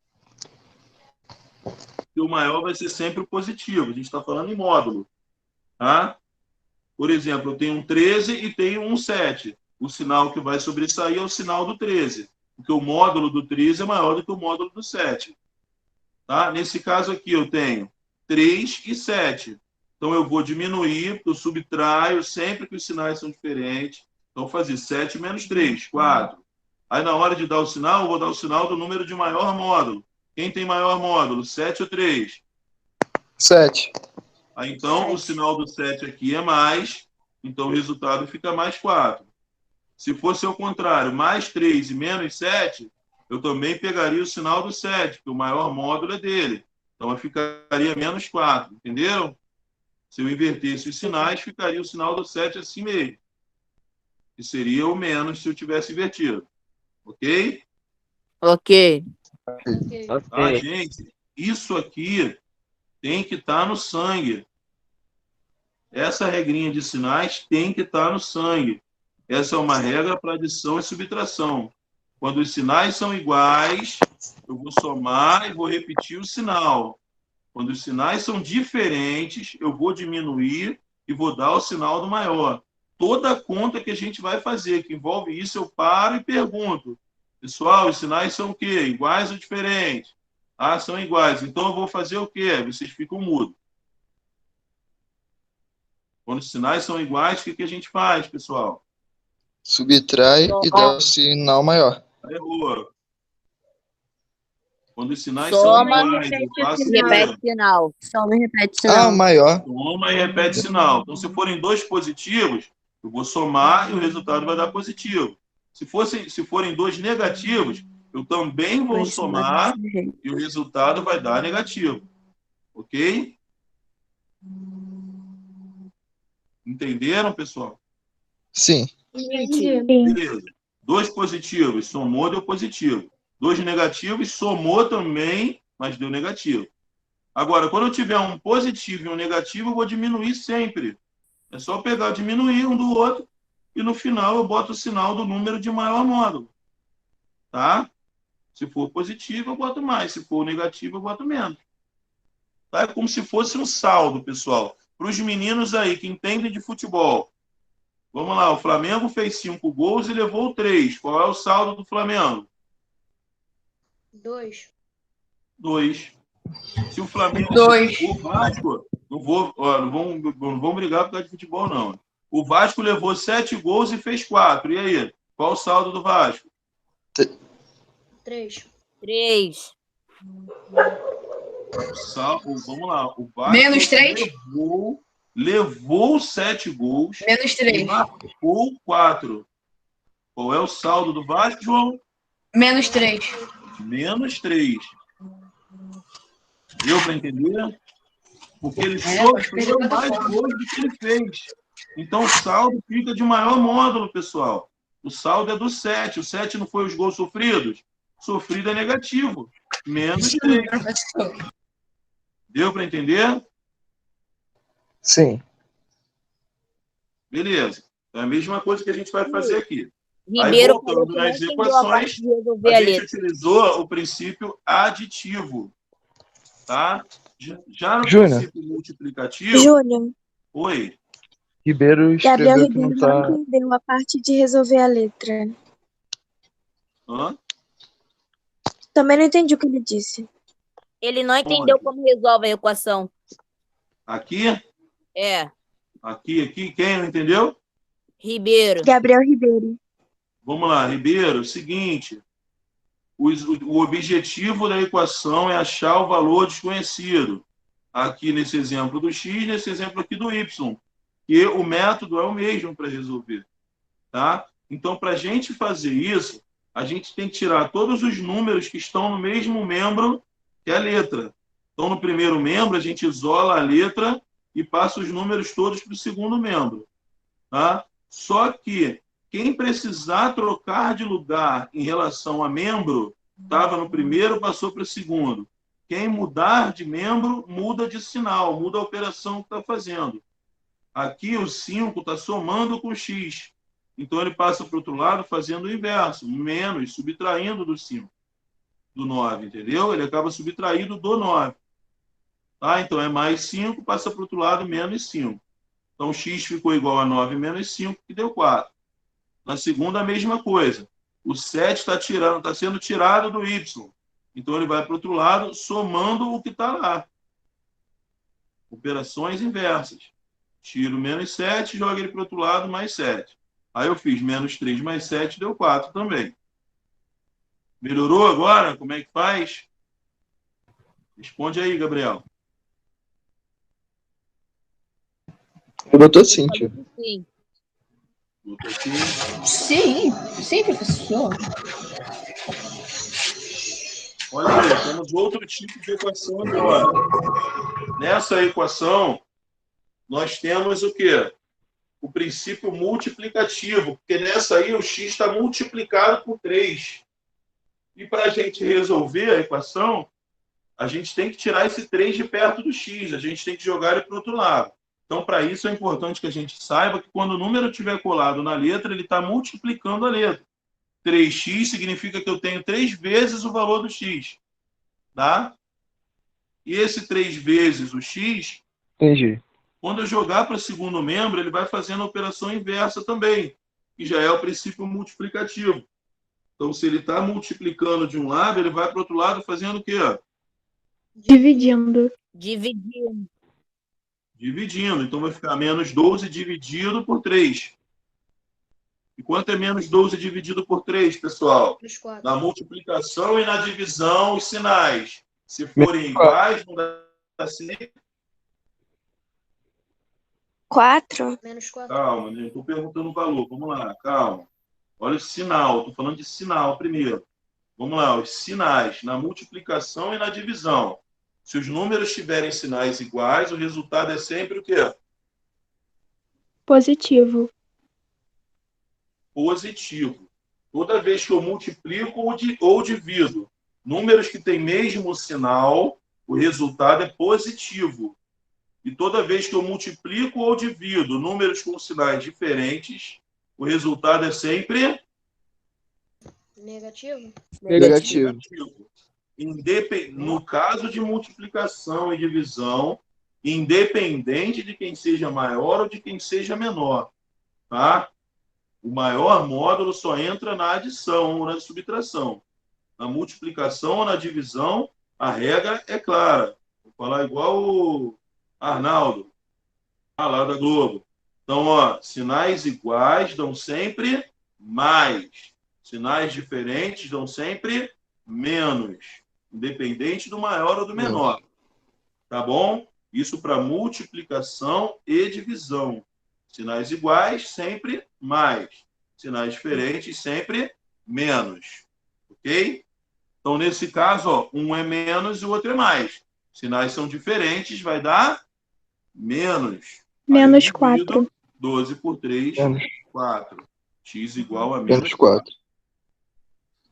E o maior vai ser sempre o positivo. A gente está falando em módulo, tá? Por exemplo, eu tenho um 13 e tenho um 7. O sinal que vai sobressair é o sinal do 13, porque o módulo do 13 é maior do que o módulo do 7. Tá? Nesse caso aqui, eu tenho 3 e 7. Então, eu vou diminuir, porque eu subtraio sempre que os sinais são diferentes. Então, vou fazer 7 menos 3, 4. Aí, na hora de dar o sinal, eu vou dar o sinal do número de maior módulo. Quem tem maior módulo, 7 ou 3? 7. Aí, então, o sinal do 7 aqui é mais, então o resultado fica mais 4. Se fosse ao contrário, mais 3 e menos 7, eu também pegaria o sinal do 7, porque o maior módulo é dele. Então, eu ficaria menos 4, entenderam? Se eu invertesse os sinais, ficaria o sinal do 7 assim mesmo. Que seria o menos se eu tivesse invertido. Ok? Ok. Ah, gente, isso aqui tem que estar no sangue. Essa regrinha de sinais tem que estar no sangue. Essa é uma regra para adição e subtração. Quando os sinais são iguais, eu vou somar e vou repetir o sinal. Quando os sinais são diferentes, eu vou diminuir e vou dar o sinal do maior. Toda conta que a gente vai fazer, que envolve isso, eu paro e pergunto. Pessoal, os sinais são o quê? Iguais ou diferentes? Ah, são iguais. Então, eu vou fazer o quê? Vocês ficam mudos. Quando os sinais são iguais, o que a gente faz, pessoal? Subtrai e dá o sinal maior. Errou. Quando os sinais Soma são iguais, eu faço o quê? Repete sinal. Soma e repete o Ah, sinal. maior. Soma e repete sinal. Então, se forem dois positivos, eu vou somar e o resultado vai dar positivo. Se forem dois negativos, eu também vou somar e o resultado vai dar negativo. Ok? Entenderam, pessoal? Sim. Sim. Beleza. Dois positivos, somou, deu positivo. Dois negativos, somou também, mas deu negativo. Agora, quando eu tiver um positivo e um negativo, eu vou diminuir sempre. É só pegar, diminuir um do outro, e no final eu boto o sinal do número de maior módulo. Tá? Se for positivo, eu boto mais. Se for negativo, eu boto menos. Tá? É como se fosse um saldo, pessoal. Para os meninos aí que entendem de futebol. Vamos lá, o Flamengo fez 5 gols e levou 3. Qual é o saldo do Flamengo? 2. 2. Se o Flamengo... 2. O Vasco... Não vamos brigar por causa de futebol, não. O Vasco levou 7 gols e fez 4. E aí? Qual o saldo do Vasco? 3. 3. Vamos lá. O Vasco Menos 3. levou 7 gols Menos e 3. marcou 4. Qual é o saldo do Vasco, João? Menos 3. Menos 3. Deu para entender? Porque ele sofreu mais gols do que ele fez. Então, o saldo fica de maior módulo, pessoal. O saldo é do 7. O 7 não foi os gols sofridos? Sofrido é negativo. Menos 3. Deu para entender? Sim. Beleza. É a mesma coisa que a gente vai fazer aqui. Aí, Ribeiro falou voltando que não nas entendeu a parte equações, de resolver a a gente letra. utilizou o princípio aditivo. Tá? Já no Júnior. princípio multiplicativo... Júnior, Oi. Ribeiro Gabriel escreveu que não Ribeiro não tá. entendeu a parte de resolver a letra. Hã? Também não entendi o que ele disse. Ele não entendeu Onde? como resolve a equação. Aqui? É, Aqui. Quem não entendeu? Ribeiro. Gabriel Ribeiro. Vamos lá, Ribeiro. Seguinte. O objetivo da equação é achar o valor desconhecido. Aqui nesse exemplo do x, nesse exemplo aqui do y. Que o método é o mesmo para resolver. Tá? Então, para a gente fazer isso, a gente tem que tirar todos os números que estão no mesmo membro que a letra. Então, no primeiro membro, a gente isola a letra e passa os números todos para o segundo membro. Tá? Só que quem precisar trocar de lugar em relação a membro, estava no primeiro, passou para o segundo. Quem mudar de membro, muda de sinal, muda a operação que está fazendo. Aqui o 5 está somando com o x. Então ele passa para o outro lado fazendo o inverso, menos, subtraindo do 5, do 9, entendeu? Ele acaba subtraindo do 9. Tá? Então é mais 5, passa para o outro lado, menos 5. Então x ficou igual a 9 menos 5, que deu 4. Na segunda, a mesma coisa. O 7 está sendo tirado do y. Então ele vai para o outro lado, somando o que está lá. Operações inversas. Tiro menos 7, joga ele para o outro lado, mais 7. Aí eu fiz menos 3 mais 7, deu 4 também. Melhorou agora? Como é que faz? Responde aí, Gabriel. Eu botou sim, tio. Sim. Botou sim. Sim, professor. Olha aí, temos outro tipo de equação agora. Nessa equação, nós temos o quê? O princípio multiplicativo, porque nessa aí o x está multiplicado por 3. E para a gente resolver a equação, a gente tem que tirar esse 3 de perto do x, a gente tem que jogar ele para o outro lado. Então, para isso é importante que a gente saiba que quando o número estiver colado na letra, ele está multiplicando a letra. 3x significa que eu tenho 3 vezes o valor do x. Tá? E esse 3 vezes o x... Entendi. Quando eu jogar para o segundo membro, ele vai fazendo a operação inversa também, que já é o princípio multiplicativo. Então, se ele está multiplicando de um lado, ele vai para o outro lado fazendo o quê? Dividindo. Dividindo. Então, vai ficar menos 12 dividido por 3. E quanto é menos 12 dividido por 3, pessoal? Na multiplicação e na divisão, os sinais. Se forem iguais, não dá certo. 4. Menos 4. Calma, né? Estou perguntando o valor. Vamos lá, calma. Olha o sinal. Estou falando de sinal primeiro. Vamos lá, os sinais na multiplicação e na divisão. Se os números tiverem sinais iguais, o resultado é sempre o quê? Positivo. Positivo. Toda vez que eu multiplico ou divido números que têm mesmo sinal, o resultado é positivo. E toda vez que eu multiplico ou divido números com sinais diferentes, o resultado é sempre Negativo. Negativo. No caso de multiplicação e divisão, independente de quem seja maior ou de quem seja menor. Tá? O maior módulo só entra na adição ou na subtração. Na multiplicação ou na divisão, a regra é clara. Vou falar igual o Arnaldo, lá da Globo. Então, ó, sinais iguais dão sempre mais. Sinais diferentes dão sempre menos. Independente do maior ou do menor. Tá bom? Isso para multiplicação e divisão. Sinais iguais, sempre mais. Sinais diferentes, sempre menos. Ok? Então, nesse caso, ó, um é menos e o outro é mais. Sinais são diferentes, vai dar menos. Menos 4. 12 por 3, 4. X igual a Menos 4.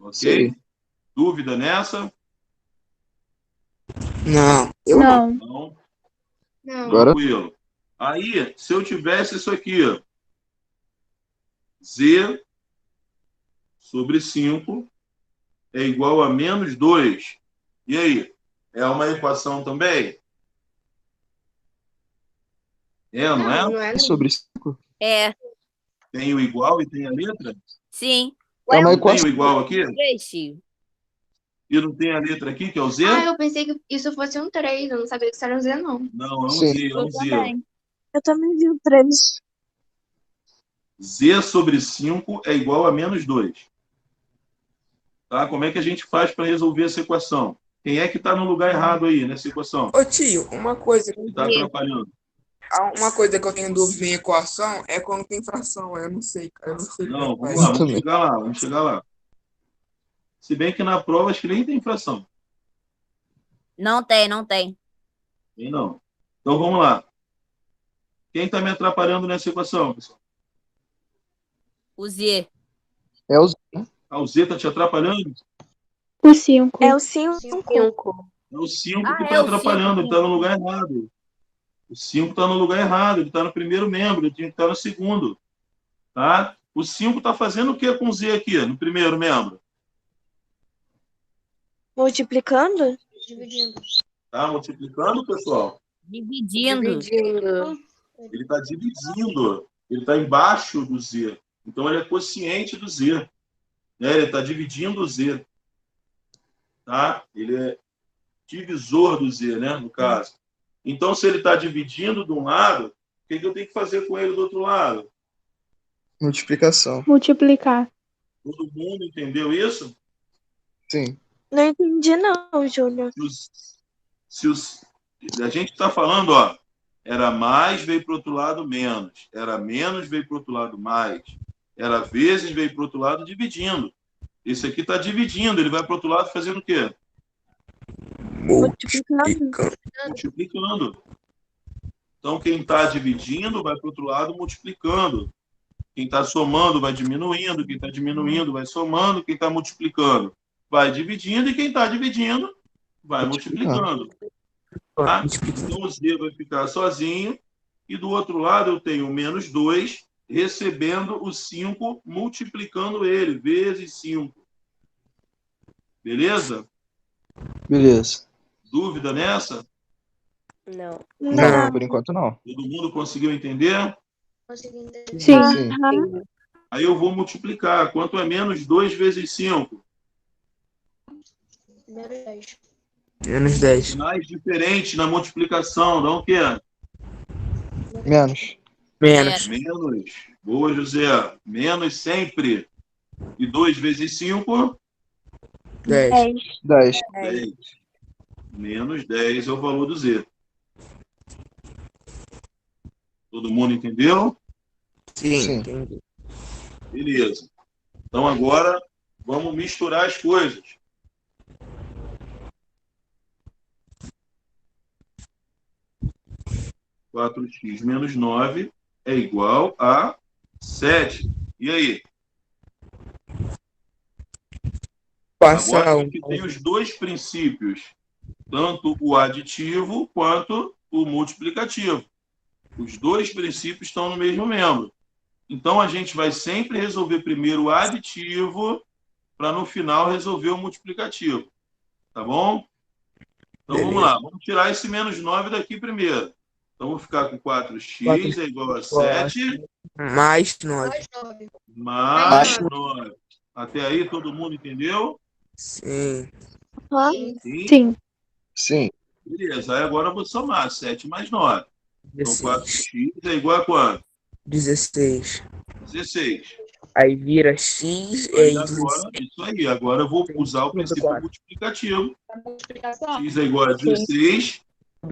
Ok? Dúvida nessa? Não, eu não. Não. Não, Agora, tranquilo. Aí, se eu tivesse isso aqui, ó, Z sobre 5 é igual a menos 2. E aí? É uma equação também? É, não é? Não é não. sobre 5. É, Tem o igual e tem a letra? sim. É uma Não tem equação. o igual aqui? 3, tio. E não tem a letra aqui, que é o Z? Ah, eu pensei que isso fosse um 3. Eu não sabia que isso era um Z, não. Não, é um Sim. Z, é um Eu Z. também. Eu também vi o 3. Z sobre 5 é igual a menos 2. Tá? Como é que a gente faz para resolver essa equação? Quem é que está no lugar errado aí nessa equação? Ô tio, uma coisa, Que está atrapalhando? uma coisa que eu tenho dúvida em equação é quando tem fração. Eu não sei, cara. Eu não sei Não, como é vamos lá, que faz. vamos chegar lá, vamos chegar lá. Se bem que na prova acho que nem tem fração. Não tem, não tem. Tem não. Então vamos lá. Quem está me atrapalhando nessa equação, pessoal? O Z. É o Z, né? Ah, o Z está te atrapalhando? O 5. É o 5. 5. É o 5 Ah, que é está o atrapalhando, ele 5. está no lugar errado. O 5 está no lugar errado, ele está no primeiro membro, ele tinha que estar no segundo. Tá? O 5 está fazendo o que com o Z aqui, no primeiro membro? Multiplicando? Dividindo. Tá multiplicando, pessoal? Dividindo. Ele está dividindo. Ele está embaixo do Z. Então, ele é quociente do Z. Né? Ele está dividindo o Z. Tá? Ele é divisor do Z, né? No caso. Então, se ele está dividindo de um lado, o que eu tenho que fazer com ele do outro lado? Multiplicação. Multiplicar. Todo mundo entendeu isso? Sim. Não entendi não, Júlio. A gente está falando, ó, era mais, veio para o outro lado menos. Era menos, veio para o outro lado mais. Era vezes, veio para o outro lado dividindo. Esse aqui está dividindo, ele vai para o outro lado fazendo o quê? Multiplicando. Multiplicando. Então, quem está dividindo vai para o outro lado multiplicando. Quem está somando vai diminuindo, quem está diminuindo vai somando, quem está multiplicando vai dividindo, e quem está dividindo vai multiplicando. Tá? Então, o Z vai ficar sozinho, e do outro lado eu tenho menos 2, recebendo o 5, multiplicando ele, vezes 5. Beleza? Beleza. Dúvida nessa? Não. Não, por enquanto não. Todo mundo conseguiu entender? Consegui entender. Sim. Sim. Aí eu vou multiplicar. Quanto é menos 2 vezes 5? Menos 10. Menos 10. Sinais diferentes na multiplicação, dá o quê? Menos. Menos. Menos. Boa, José. Menos sempre. E 2 vezes 5? 10. 10. 10. Menos 10 é o valor do Z. Todo mundo entendeu? Sim. Sim. Entendi. Beleza. Então agora vamos misturar as coisas. Quatro x menos 9 é igual a 7. E aí? Passar Agora um. aqui tem os dois princípios, tanto o aditivo quanto o multiplicativo. Os dois princípios estão no mesmo membro. Então, a gente vai sempre resolver primeiro o aditivo para, no final, resolver o multiplicativo. Tá bom? Então, Beleza. vamos lá. Vamos tirar esse menos 9 daqui primeiro. Então, vou ficar com 4x é igual a 7 Mais 9. Mais 9. mais 9. Até aí, todo mundo entendeu? Sim. Sim? Sim. Sim. Beleza. Aí agora eu vou somar 7 mais 9. Então, 16. 4x é igual a quanto? 16. 16. Aí vira X Aí e agora, isso aí. Agora eu vou usar o princípio Quatro. multiplicativo. A multiplicação. X é igual a 16.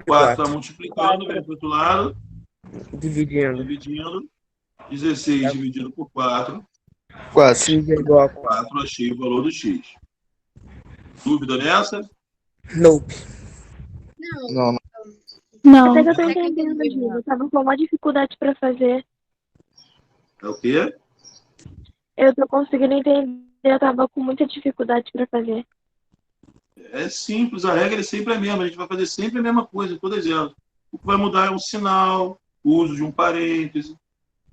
4 está multiplicando, vem para o outro lado, Dividindo. dividindo. 16 dividido por 4. 4. X é igual a 4. 4, achei o valor do X. Dúvida nessa? Nope. Não, não. Não. Até que eu tô entendendo, Júlio. Eu tava com uma dificuldade pra fazer. É o quê? Eu tô conseguindo entender. Eu tava com muita dificuldade pra fazer. É simples, a regra é sempre a mesma. A gente vai fazer sempre a mesma coisa em todas elas. O que vai mudar é um sinal, o uso de um parêntese,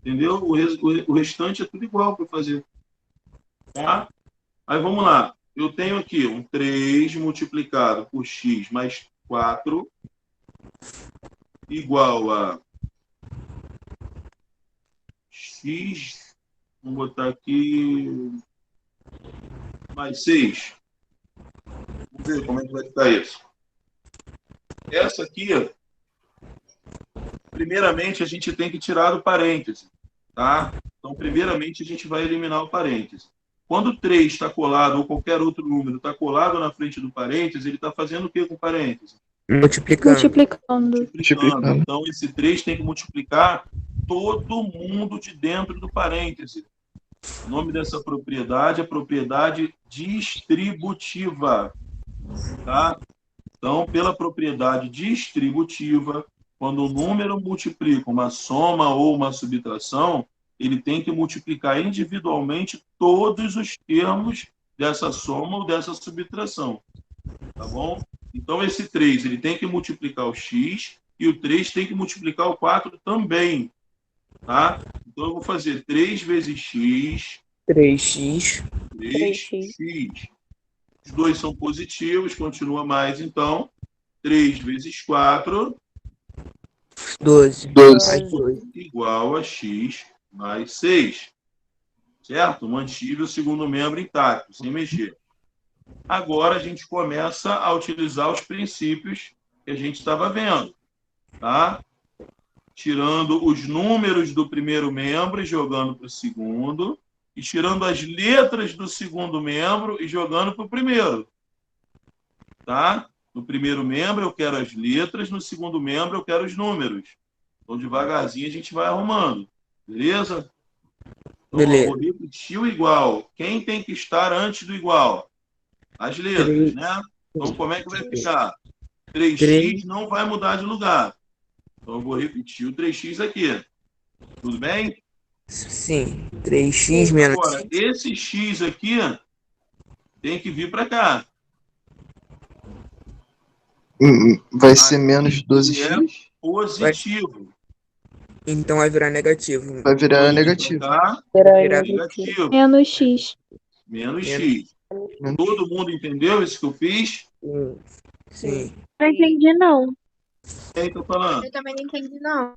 entendeu? O restante é tudo igual para fazer. Tá? Aí vamos lá. Eu tenho aqui um 3 multiplicado por x mais 4 igual a x, vamos botar aqui, mais 6. Vamos ver como é que vai ficar isso. Essa aqui, primeiramente, a gente tem que tirar do parêntese, tá? Então, primeiramente, a gente vai eliminar o parêntese. Quando o 3 está colado, ou qualquer outro número está colado na frente do parêntese, ele está fazendo o que com o parêntese? Multiplicando. Então, esse 3 tem que multiplicar todo mundo de dentro do parêntese. O nome dessa propriedade é propriedade distributiva. Tá? Então, pela propriedade distributiva, quando o número multiplica uma soma ou uma subtração, ele tem que multiplicar individualmente todos os termos dessa soma ou dessa subtração. Tá bom? Então, esse 3 ele tem que multiplicar o x e o 3 tem que multiplicar o 4 também. Tá? Então, eu vou fazer 3 vezes x. 3x. 3x. Os dois são positivos, continua mais, então. 3 vezes 4. 12. Igual a x mais 6. Certo? Mantive o segundo membro intacto, sem mexer. Agora a gente começa a utilizar os princípios que a gente estava vendo. Tá? Tirando os números do primeiro membro e jogando para o segundo. E tirando as letras do segundo membro e jogando para o primeiro. Tá? No primeiro membro eu quero as letras, no segundo membro eu quero os números. Então, devagarzinho a gente vai arrumando. Beleza? Então, Beleza. eu vou repetir o igual. Quem tem que estar antes do igual? As letras, né? Então, como é que vai ficar? 3x não vai mudar de lugar. Então, eu vou repetir o 3x aqui. Tudo bem? Sim. 3x menos Agora, 5. esse x aqui tem que vir para cá. Vai ser menos É 12x? positivo. Então vai virar negativo. Vai virar negativo. Tá? Virar Negativo. Menos x. Menos x. Todo mundo entendeu isso que eu fiz? Sim. Não entendi, não. Quem tá falando? Eu também não entendi, não.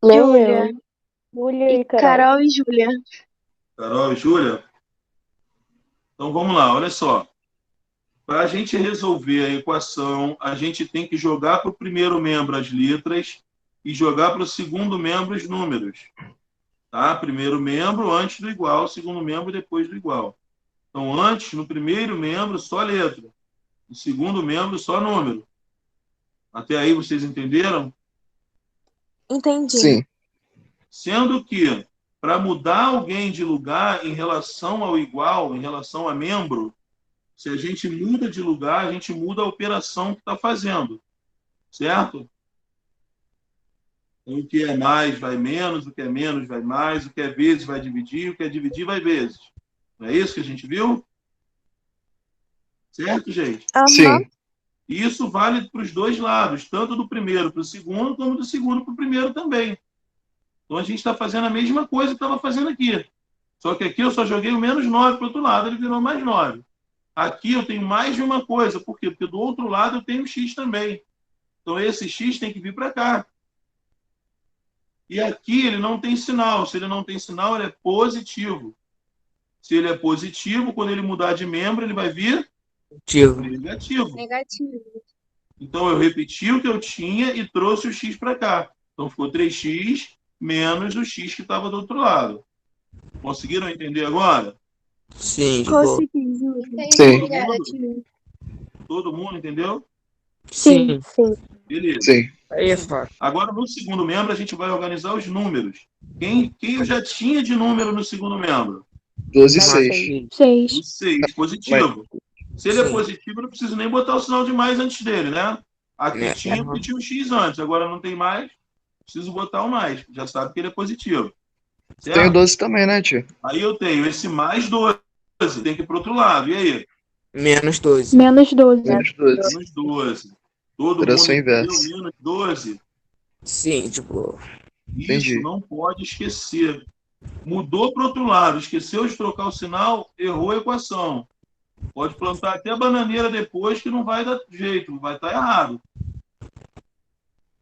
Júlia. Júlia E Carol e Júlia. Carol e Júlia? Então vamos lá, olha só. Para a gente resolver a equação, a gente tem que jogar para o primeiro membro as letras e jogar para o segundo membro os números. Tá? Primeiro membro antes do igual, segundo membro depois do igual. Então, antes, no primeiro membro, só letra. No segundo membro, só número. Até aí vocês entenderam? Entendi. Sim. Sendo que, para mudar alguém de lugar em relação ao igual, em relação a membro, se a gente muda de lugar, a gente muda a operação que está fazendo. Certo? Então, o que é mais vai menos, o que é menos vai mais, o que é vezes vai dividir, o que é dividir vai vezes. Não é isso que a gente viu? Certo, gente? Sim. Isso vale para os dois lados, tanto do primeiro para o segundo, como do segundo para o primeiro também. Então, a gente está fazendo a mesma coisa que estava fazendo aqui. Só que aqui eu só joguei o menos 9 para o outro lado, ele virou mais 9. Aqui eu tenho mais de uma coisa. Por quê? Porque do outro lado eu tenho x também. Então, esse x tem que vir para cá. E aqui ele não tem sinal. Se ele não tem sinal, ele é positivo. Se ele é positivo, quando ele mudar de membro, ele vai vir negativo. Negativo. Então, eu repeti o que eu tinha e trouxe o x para cá. Então, ficou 3x menos o x que estava do outro lado. Conseguiram entender agora? Sim. Consegui, Júlia. Sim. Obrigada, tio. Todo mundo entendeu? Sim. Beleza. Sim. Aí é fácil. Agora, no segundo membro, a gente vai organizar os números. Quem eu já tinha de número no segundo membro? 12 e 6. 6. O 6, positivo. Se ele é Sim. positivo, eu não preciso nem botar o sinal de mais antes dele, né? Aqui tinha, porque tinha um x antes. Agora não tem mais, preciso botar o mais. Já sabe que ele é positivo. Certo? Tenho 12 também, né, tio? Aí eu tenho esse mais 12, tem que ir para o outro lado. E aí? Menos 12. Menos 12. Menos 12. Menos 12. Todo Operação mundo entendeu? inversa. Menos 12. Sim, tipo. Isso Entendi. não pode esquecer. Mudou para o outro lado, esqueceu de trocar o sinal, errou a equação. Pode plantar até a bananeira depois que não vai dar jeito, vai estar errado.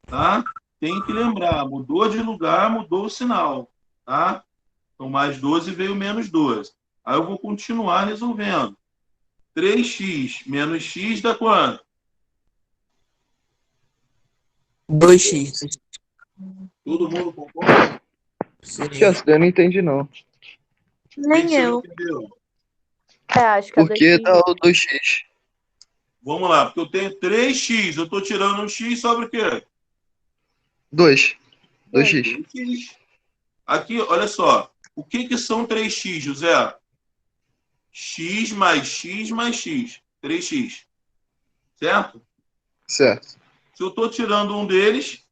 Tá? Tem que lembrar, mudou de lugar, mudou o sinal. Tá? Então, mais 12 veio menos 12. Aí eu vou continuar resolvendo. 3x menos x dá quanto? 2x. Todo mundo concorda? Sim. Essa daí eu não entendi, não. O que Nem você não eu. entendeu? Acho que Por que dá o 2x? Vamos lá, porque eu tenho 3x, eu estou tirando um x, sobra o quê? 2. 2x. 2x. Aqui, olha só. O que são 3x, José? X mais x mais x. 3x. Certo? Certo. Se eu estou tirando um deles,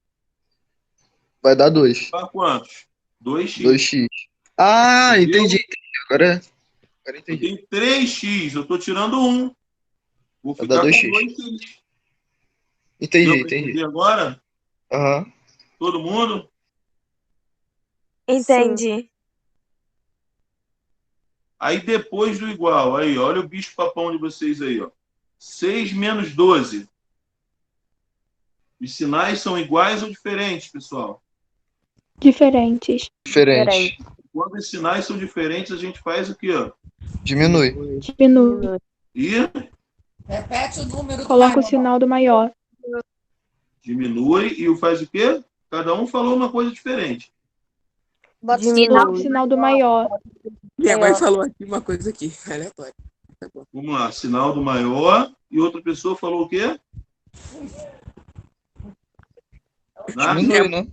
Vai dar 2. dá quantos? 2x. 2x. Ah, Entendeu? entendi. Agora Eu entendi. tenho 3x, eu estou tirando um. Vou Vai ficar dar com 2x. 2x. Entendi, Deu para entendi. entender agora? Aham. Todo mundo? Entendi. Aí depois do igual, aí, olha o bicho papão de vocês aí, ó. 6 menos 12. Os sinais são iguais ou diferentes, pessoal? Diferentes. Diferente. Quando os sinais são diferentes, a gente faz o quê? Ó? Diminui. Diminui. E Repete o número do Coloca o maior. sinal do maior. diminui e o faz o quê? Cada um falou uma coisa diferente. Bota Coloca o sinal do maior. Minha mãe falou aqui uma coisa aqui, aleatória. Tá bom. Vamos lá, sinal do maior. E outra pessoa falou o quê? Nada? Diminui, né?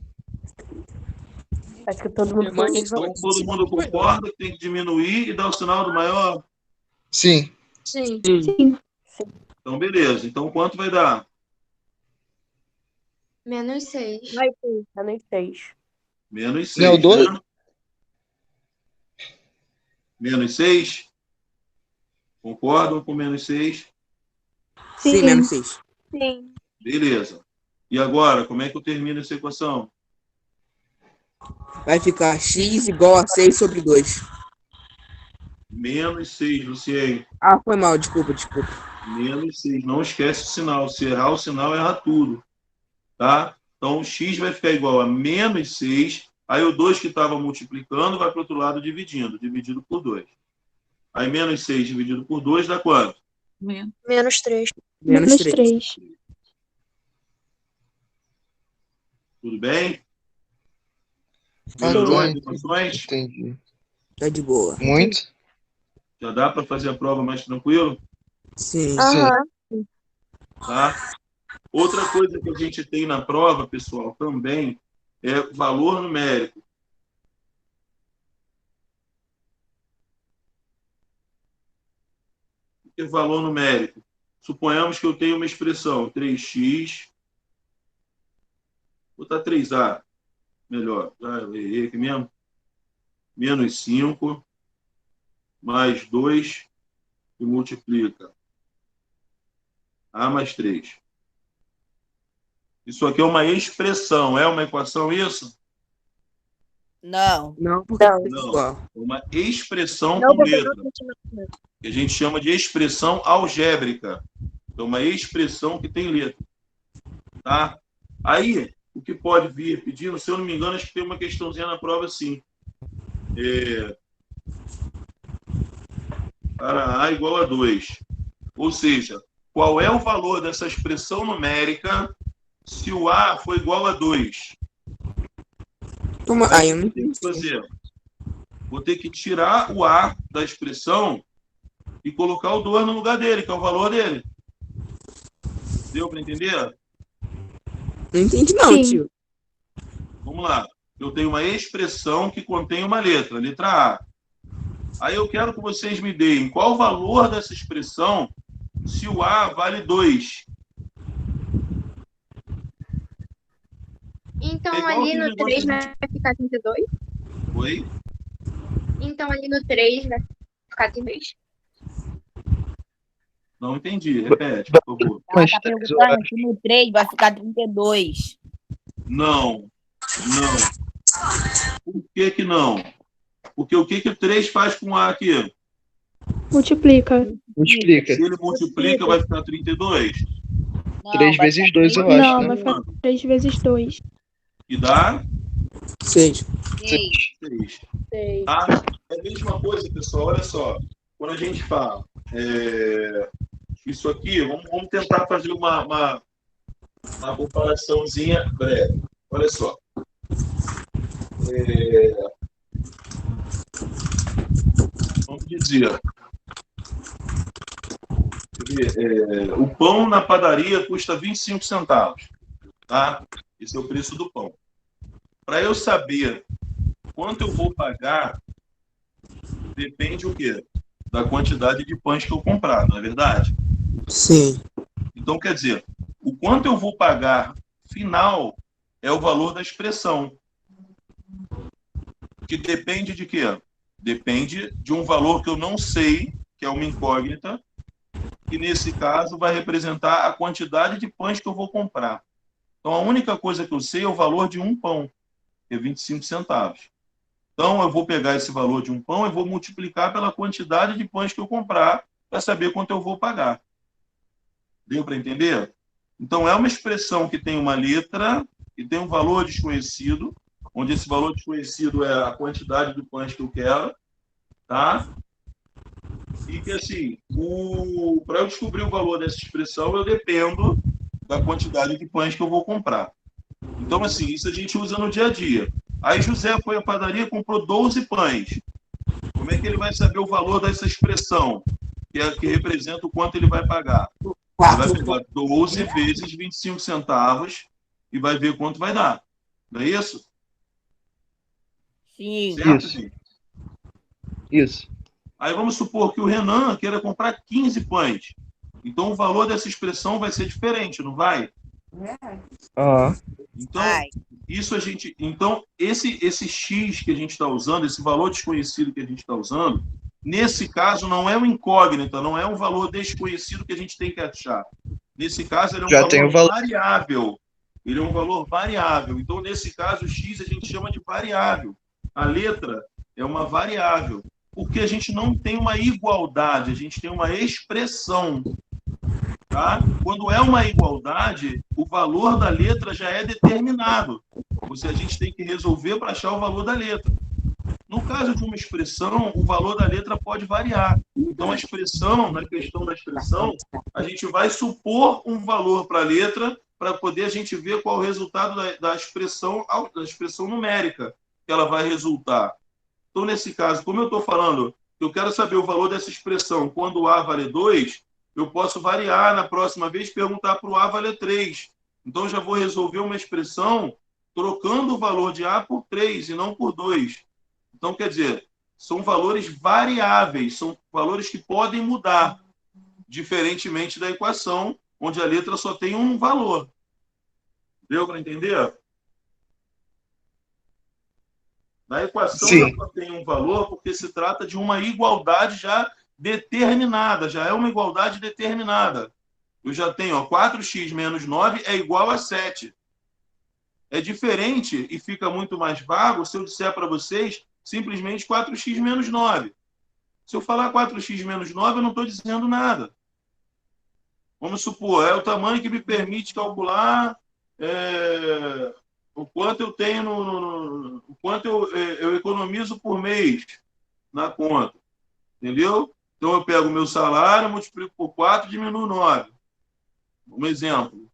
Acho que todo Minha mãe Então todo mundo concorda que tem que diminuir e dar o sinal do maior? Sim. Sim. Sim. Então, beleza. Então, quanto vai dar? Menos 6. Vai ter. Menos 6. Menos 6. Não é o 12? Né? Menos 6? Concordam com menos 6? Sim, menos 6. Sim. Beleza. E agora, como é que eu termino essa equação? Vai ficar x igual a 6 sobre 2. Menos 6, Luciene. Ah, foi mal, desculpa. Menos 6. Não esquece o sinal. Se errar o sinal, erra tudo. Tá? Então, o x vai ficar igual a menos 6. Aí, o 2 que estava multiplicando vai para o outro lado dividindo. Dividido por 2. Aí, menos 6 dividido por 2 dá quanto? Menos 3. Menos 3. 3. Tudo bem? Ah, Melhorou as bem. equações? Entendi. Tá de boa. Muito? Já dá para fazer a prova mais tranquilo? Sim. Aham. Tá? Outra coisa que a gente tem na prova, pessoal, também é valor numérico. O que é valor numérico? Suponhamos que eu tenho uma expressão 3x, vou botar 3a, melhor, já errei aqui mesmo, menos 5, mais 2, que multiplica a mais 3. Isso aqui é uma expressão, é uma equação isso? Não. Não, porque Não. é igual. É uma expressão Não, com porque letra, não continua. que a gente chama de expressão algébrica. É uma expressão que tem letra. Tá? Aí, o que pode vir pedindo, se eu não me engano, acho que tem uma questãozinha na prova assim. Para A igual a 2. Ou seja, qual é o valor dessa expressão numérica se o A for igual a 2? Toma, aí eu não Tem que fazer. Vou ter que tirar o A da expressão e colocar o 2 no lugar dele, que é o valor dele. Deu para entender? Não entendi não, Sim. tio. Vamos lá. Eu tenho uma expressão que contém uma letra, letra A. Aí eu quero que vocês me deem qual o valor dessa expressão se o A vale 2. Então, É igual ali aquele no negócio 3 que a vai ficar 32? Oi? Então, ali no 3 vai ficar 32? Não entendi. Repete, por favor. Ela tá perguntando se no 3 vai ficar 32. Não. Por que não? Porque o que o 3 faz com A aqui? Multiplica. Multiplica. Se ele multiplica, vai ficar 32? 3 vezes 2, eu Não, acho, vai né? ficar 3 vezes 2. E dá 6. 6. Tá? É a mesma coisa, pessoal. Olha só. Quando a gente fala isso aqui, vamos tentar fazer uma comparaçãozinha breve. Olha só. Vamos dizer, o pão na padaria custa 25 centavos. Tá? Esse é o preço do pão. Para eu saber quanto eu vou pagar, depende o quê? Da quantidade de pães que eu comprar, não é verdade? Sim. Então, quer dizer, o quanto eu vou pagar final é o valor da expressão. Que depende de quê? Depende de um valor que eu não sei, que é uma incógnita, que nesse caso vai representar a quantidade de pães que eu vou comprar. Então, a única coisa que eu sei é o valor de um pão, que é 25 centavos. Então, eu vou pegar esse valor de um pão e vou multiplicar pela quantidade de pães que eu comprar para saber quanto eu vou pagar. Deu para entender? Então, é uma expressão que tem uma letra e tem um valor desconhecido, onde esse valor desconhecido é a quantidade de pães que eu quero, tá? E que, assim, para eu descobrir o valor dessa expressão, eu dependo da quantidade de pães que eu vou comprar. Então, assim, isso a gente usa no dia a dia. Aí José foi à padaria e comprou 12 pães. Como é que ele vai saber o valor dessa expressão, que representa o quanto ele vai pagar? Ele vai pegar 12 vezes 25 centavos e vai ver quanto vai dar. Não é isso? Sim. Certo, Isso. gente? Isso. Aí vamos supor que o Renan queira comprar 15 pães. Então o valor dessa expressão vai ser diferente, não vai? Ah, Então, Vai. isso a gente. Então, esse X que a gente está usando, esse valor desconhecido que a gente está usando, nesse caso não é uma incógnita, não é um valor desconhecido que a gente tem que achar. Nesse caso, ele é um Já tem o valor. variável. Ele é um valor variável. Então, nesse caso, o X a gente chama de variável. A letra é uma variável. Porque a gente não tem uma igualdade, a gente tem uma expressão. Tá? Quando é uma igualdade, o valor da letra já é determinado. Ou seja, a gente tem que resolver para achar o valor da letra. No caso de uma expressão, o valor da letra pode variar. Então, a expressão, na questão da expressão, a gente vai supor um valor para a letra para poder a gente ver qual é o resultado da expressão numérica que ela vai resultar. Então, nesse caso, como eu estou falando, eu quero saber o valor dessa expressão quando A vale 2, eu posso variar na próxima vez e perguntar para o A valer 3. Então, já vou resolver uma expressão trocando o valor de A por 3 e não por 2. Então, quer dizer, são valores variáveis, são valores que podem mudar, diferentemente da equação, onde a letra só tem um valor. Deu para entender? Na equação, Sim. ela só tem um valor porque se trata de uma igualdade já determinada, já é uma igualdade determinada. Eu já tenho 4x menos 9 é igual a 7. É diferente e fica muito mais vago se eu disser para vocês simplesmente 4x menos 9. Se eu falar 4x menos 9, eu não estou dizendo nada. Vamos supor, é o tamanho que me permite calcular o quanto eu tenho, o quanto eu economizo por mês na conta. Entendeu? Então, eu pego o meu salário, multiplico por 4 e diminuo 9. Um exemplo.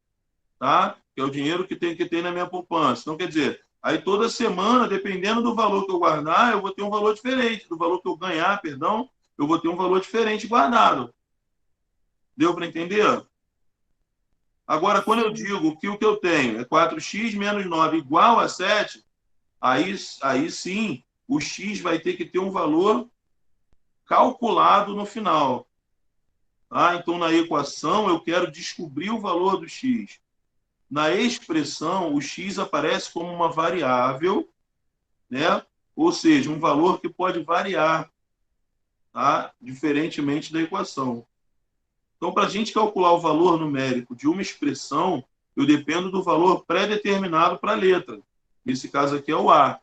Tá? Que é o dinheiro que tem que ter na minha poupança. Então, quer dizer, aí toda semana, dependendo do valor que eu guardar, eu vou ter um valor diferente. Do valor que eu ganhar, perdão, eu vou ter um valor diferente guardado. Deu para entender? Agora, quando eu digo que o que eu tenho é 4x menos 9 igual a 7, aí sim, o x vai ter que ter um valor calculado no final. Tá? Então, na equação, eu quero descobrir o valor do x. Na expressão, o x aparece como uma variável, né? Ou seja, um valor que pode variar, tá? Diferentemente da equação. Então, para a gente calcular o valor numérico de uma expressão, eu dependo do valor pré-determinado para a letra. Nesse caso aqui é o A.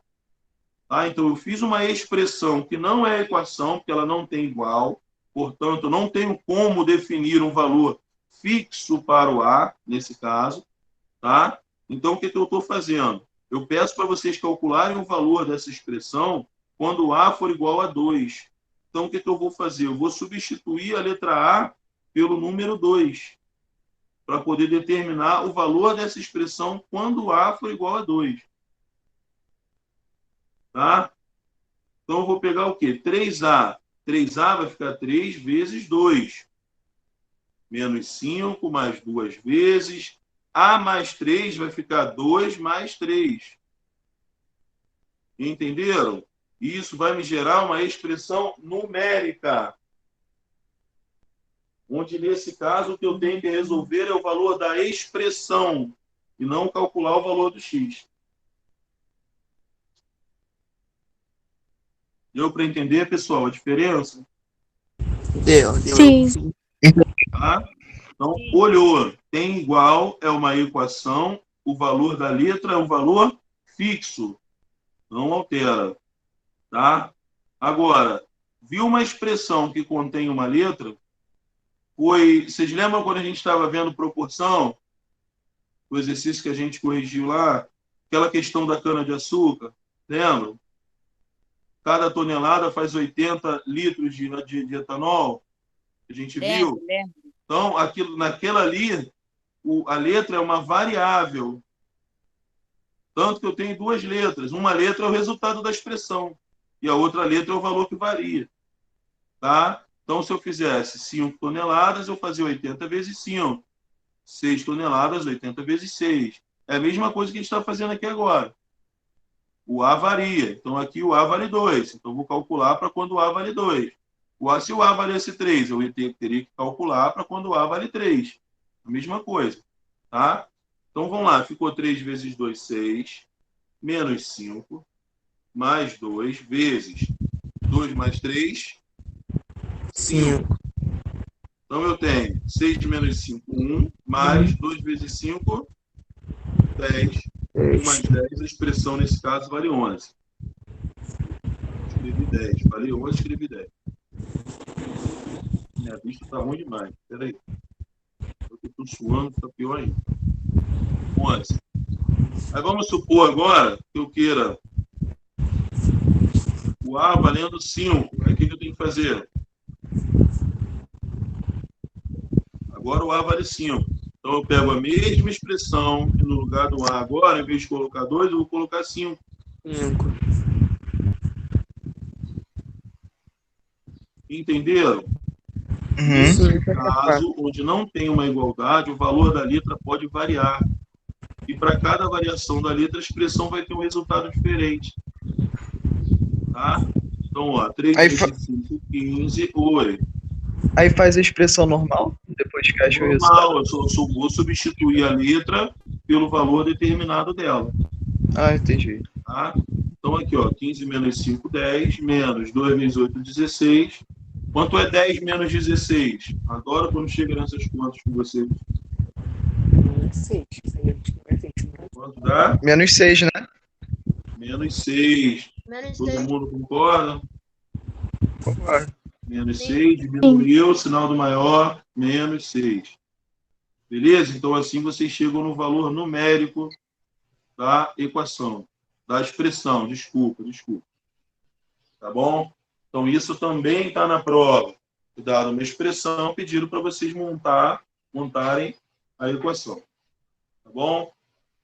Tá? Então, eu fiz uma expressão que não é equação, porque ela não tem igual, portanto, não tenho como definir um valor fixo para o A, nesse caso. Tá? Então, o que eu estou fazendo? Eu peço para vocês calcularem o valor dessa expressão quando A for igual a 2. Então, o que eu vou fazer? Eu vou substituir a letra A pelo número 2, para poder determinar o valor dessa expressão quando A for igual a 2. Tá? Então, eu vou pegar o quê? 3A. 3A vai ficar 3 vezes 2. Menos 5 mais 2 vezes. A mais 3 vai ficar 2 mais 3. Entenderam? Isso vai me gerar uma expressão numérica. Onde, nesse caso, o que eu tenho que resolver é o valor da expressão e não calcular o valor do x. Deu para entender, pessoal, a diferença? Deu. Sim. Tá? Então, olhou, tem igual, é uma equação, o valor da letra é um valor fixo, não altera. Tá? Agora, viu uma expressão que contém uma letra? Vocês lembram quando a gente estava vendo proporção? O exercício que a gente corrigiu lá? Aquela questão da cana-de-açúcar? Lembram? Cada tonelada faz 80 litros de etanol. A gente viu? Lembro. Então, naquela ali, a letra é uma variável. Tanto que eu tenho duas letras. Uma letra é o resultado da expressão. E a outra letra é o valor que varia. Tá? Então, se eu fizesse 5 toneladas, eu fazia 80 vezes 5. 6 toneladas, 80 vezes 6. É a mesma coisa que a gente está fazendo aqui agora. O A varia. Então, aqui o A vale 2. Então, eu vou calcular para quando o A vale 2. Se o A valesse 3, eu teria que calcular para quando o A vale 3. A mesma coisa. Tá? Então, vamos lá. Ficou 3 vezes 2, 6. Menos 5. Mais 2 vezes 2 mais 3, 5. Então, eu tenho 6 menos 5, 1, mais 2 vezes 5, 10. 1 mais 10, a expressão nesse caso vale 11. Escrevi 10. Falei 11, escrevi 10. Minha vista está ruim demais. Espera aí. Eu estou suando, está pior ainda. 11. Aí vamos supor agora que eu queira o A valendo 5. Aí o que eu tenho que fazer? Agora o A vale 5. Então eu pego a mesma expressão e no lugar do A agora, em vez de colocar 2, eu vou colocar 5. Entenderam? Nesse caso, onde não tem uma igualdade, o valor da letra pode variar. E para cada variação da letra, a expressão vai ter um resultado diferente. Tá? Então, ó, 3 vezes 5, 15, 8. Aí faz a expressão normal, depois que acha o resultado. Normal, eu só vou substituir a letra pelo valor determinado dela. Ah, entendi. Tá? Então, aqui, ó, 15 menos 5, 10, menos 2 vezes 8, 16. Quanto é 10 menos 16? Adoro quando chega nessas contas com vocês. Quanto dá? Menos 6, né? Menos 6. Todo mundo concorda? Concordo. Menos 6, diminuiu, sinal do maior, menos 6. Beleza? Então, assim vocês chegam no valor numérico da equação, da expressão, desculpa. Tá bom? Então, isso também está na prova. Dada uma expressão, pediram para vocês montarem a equação. Tá bom?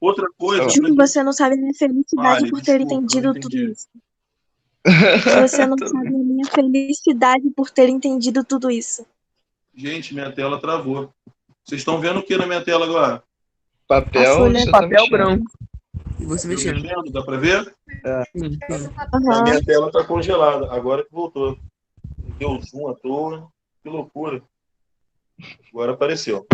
Outra coisa... Você não sabe a minha felicidade por ter entendido tudo isso. Você não sabe a minha felicidade por ter entendido tudo isso. Gente, minha tela travou. Vocês estão vendo o que na minha tela agora? Papel branco. E você mexendo. Dá para ver? É. A minha tela está congelada. Agora que voltou. Deu zoom à toa. Que loucura. Agora apareceu.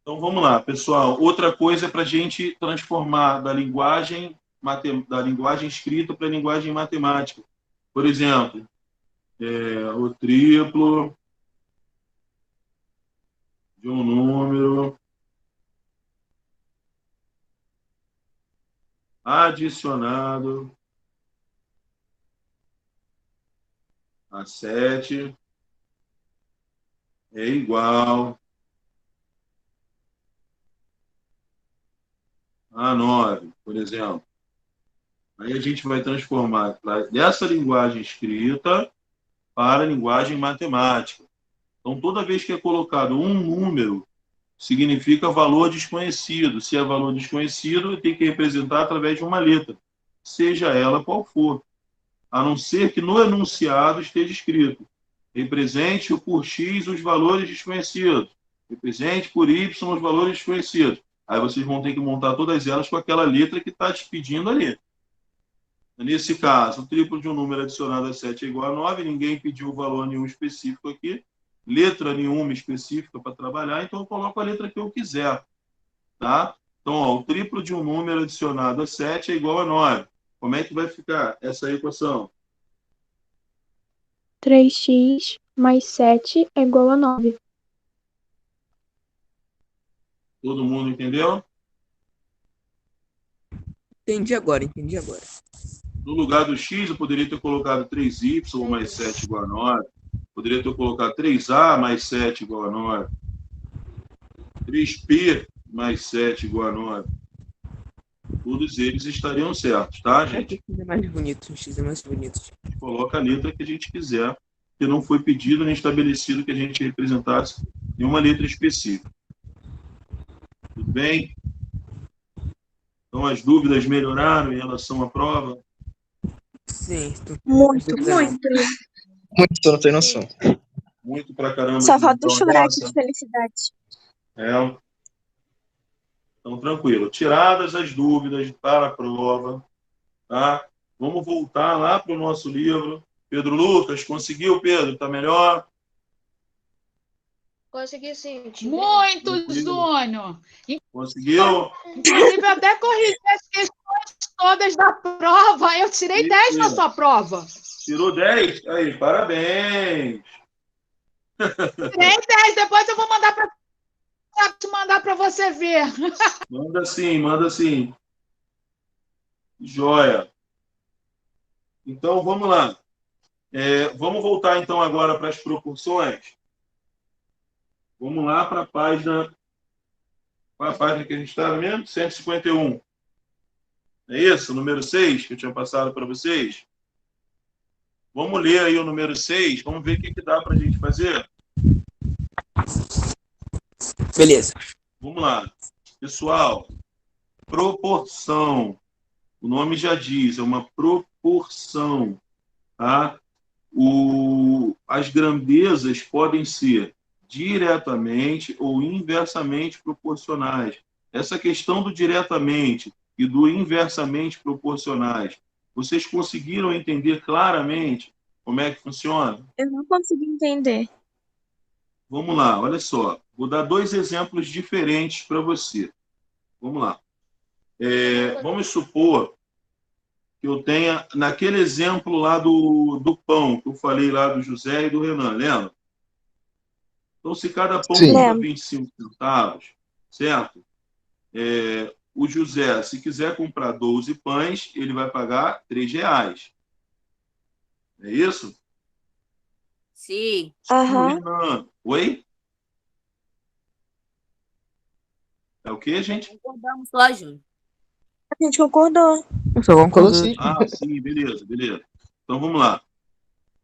Então, vamos lá, pessoal. Outra coisa é para a gente transformar da linguagem escrita para a linguagem matemática. Por exemplo, o triplo de um número adicionado a 7 é igual a 9, por exemplo. Aí a gente vai transformar dessa linguagem escrita para a linguagem matemática. Então, toda vez que é colocado um número, significa valor desconhecido. Se é valor desconhecido, tem que representar através de uma letra, seja ela qual for. A não ser que no enunciado esteja escrito: represente por X os valores desconhecidos, represente por Y os valores desconhecidos. Aí vocês vão ter que montar todas elas com aquela letra que está te pedindo ali. Nesse caso, o triplo de um número adicionado a 7 é igual a 9, ninguém pediu valor nenhum específico aqui, letra nenhuma específica para trabalhar, então eu coloco a letra que eu quiser. Tá? Então, ó, o triplo de um número adicionado a 7 é igual a 9. Como é que vai ficar essa equação? 3x mais 7 é igual a 9. Todo mundo entendeu? Entendi agora. No lugar do x, eu poderia ter colocado 3y mais 7 igual a 9. Poderia ter colocado 3a mais 7 igual a 9. 3p mais 7 igual a 9. Todos eles estariam certos, tá, gente? O X é mais bonito. A gente coloca a letra que a gente quiser, que não foi pedido nem estabelecido que a gente representasse nenhuma letra específica. Tudo bem? Então, as dúvidas melhoraram em relação à prova? Sim. Muito. Muito, eu não tenho noção. Muito pra caramba. Só falta Então, chorar nessa. de felicidade. Então, tranquilo. Tiradas as dúvidas para a prova, tá? Vamos voltar lá para o nosso livro. Pedro Lucas, conseguiu, Pedro? Tá melhor? Consegui sim, tio. Muito, Tranquilo. Júnior. Conseguiu? Inclusive, eu até corrigi as questões todas da prova. Eu tirei 10 na sua prova. Tirou 10? Aí, parabéns. Tirei 10. Depois eu vou mandar para você ver. Manda sim. Joia. Então, vamos lá. Vamos voltar, então, agora para as proporções. Vamos lá para a página... Qual a página que a gente estava mesmo? 151. É isso? Número 6, que eu tinha passado para vocês? Vamos ler aí o número 6. Vamos ver o que dá para a gente fazer. Beleza. Vamos lá. Pessoal, proporção. O nome já diz, é uma proporção. Tá? As grandezas podem ser diretamente ou inversamente proporcionais. Essa questão do diretamente e do inversamente proporcionais, vocês conseguiram entender claramente como é que funciona? Eu não consegui entender. Vamos lá, olha só. Vou dar 2 exemplos diferentes para você. Vamos lá. Vamos supor que eu tenha, naquele exemplo lá do pão, que eu falei lá do José e do Renan, lembra? Então, se cada pão custa 25 centavos, certo? O José, se quiser comprar 12 pães, ele vai pagar R$3. É isso? Sim. Renan, oi? É o quê, gente? Concordamos só, Júnior. A gente concordou. Eu só concordo. Sim, beleza. Então, vamos lá.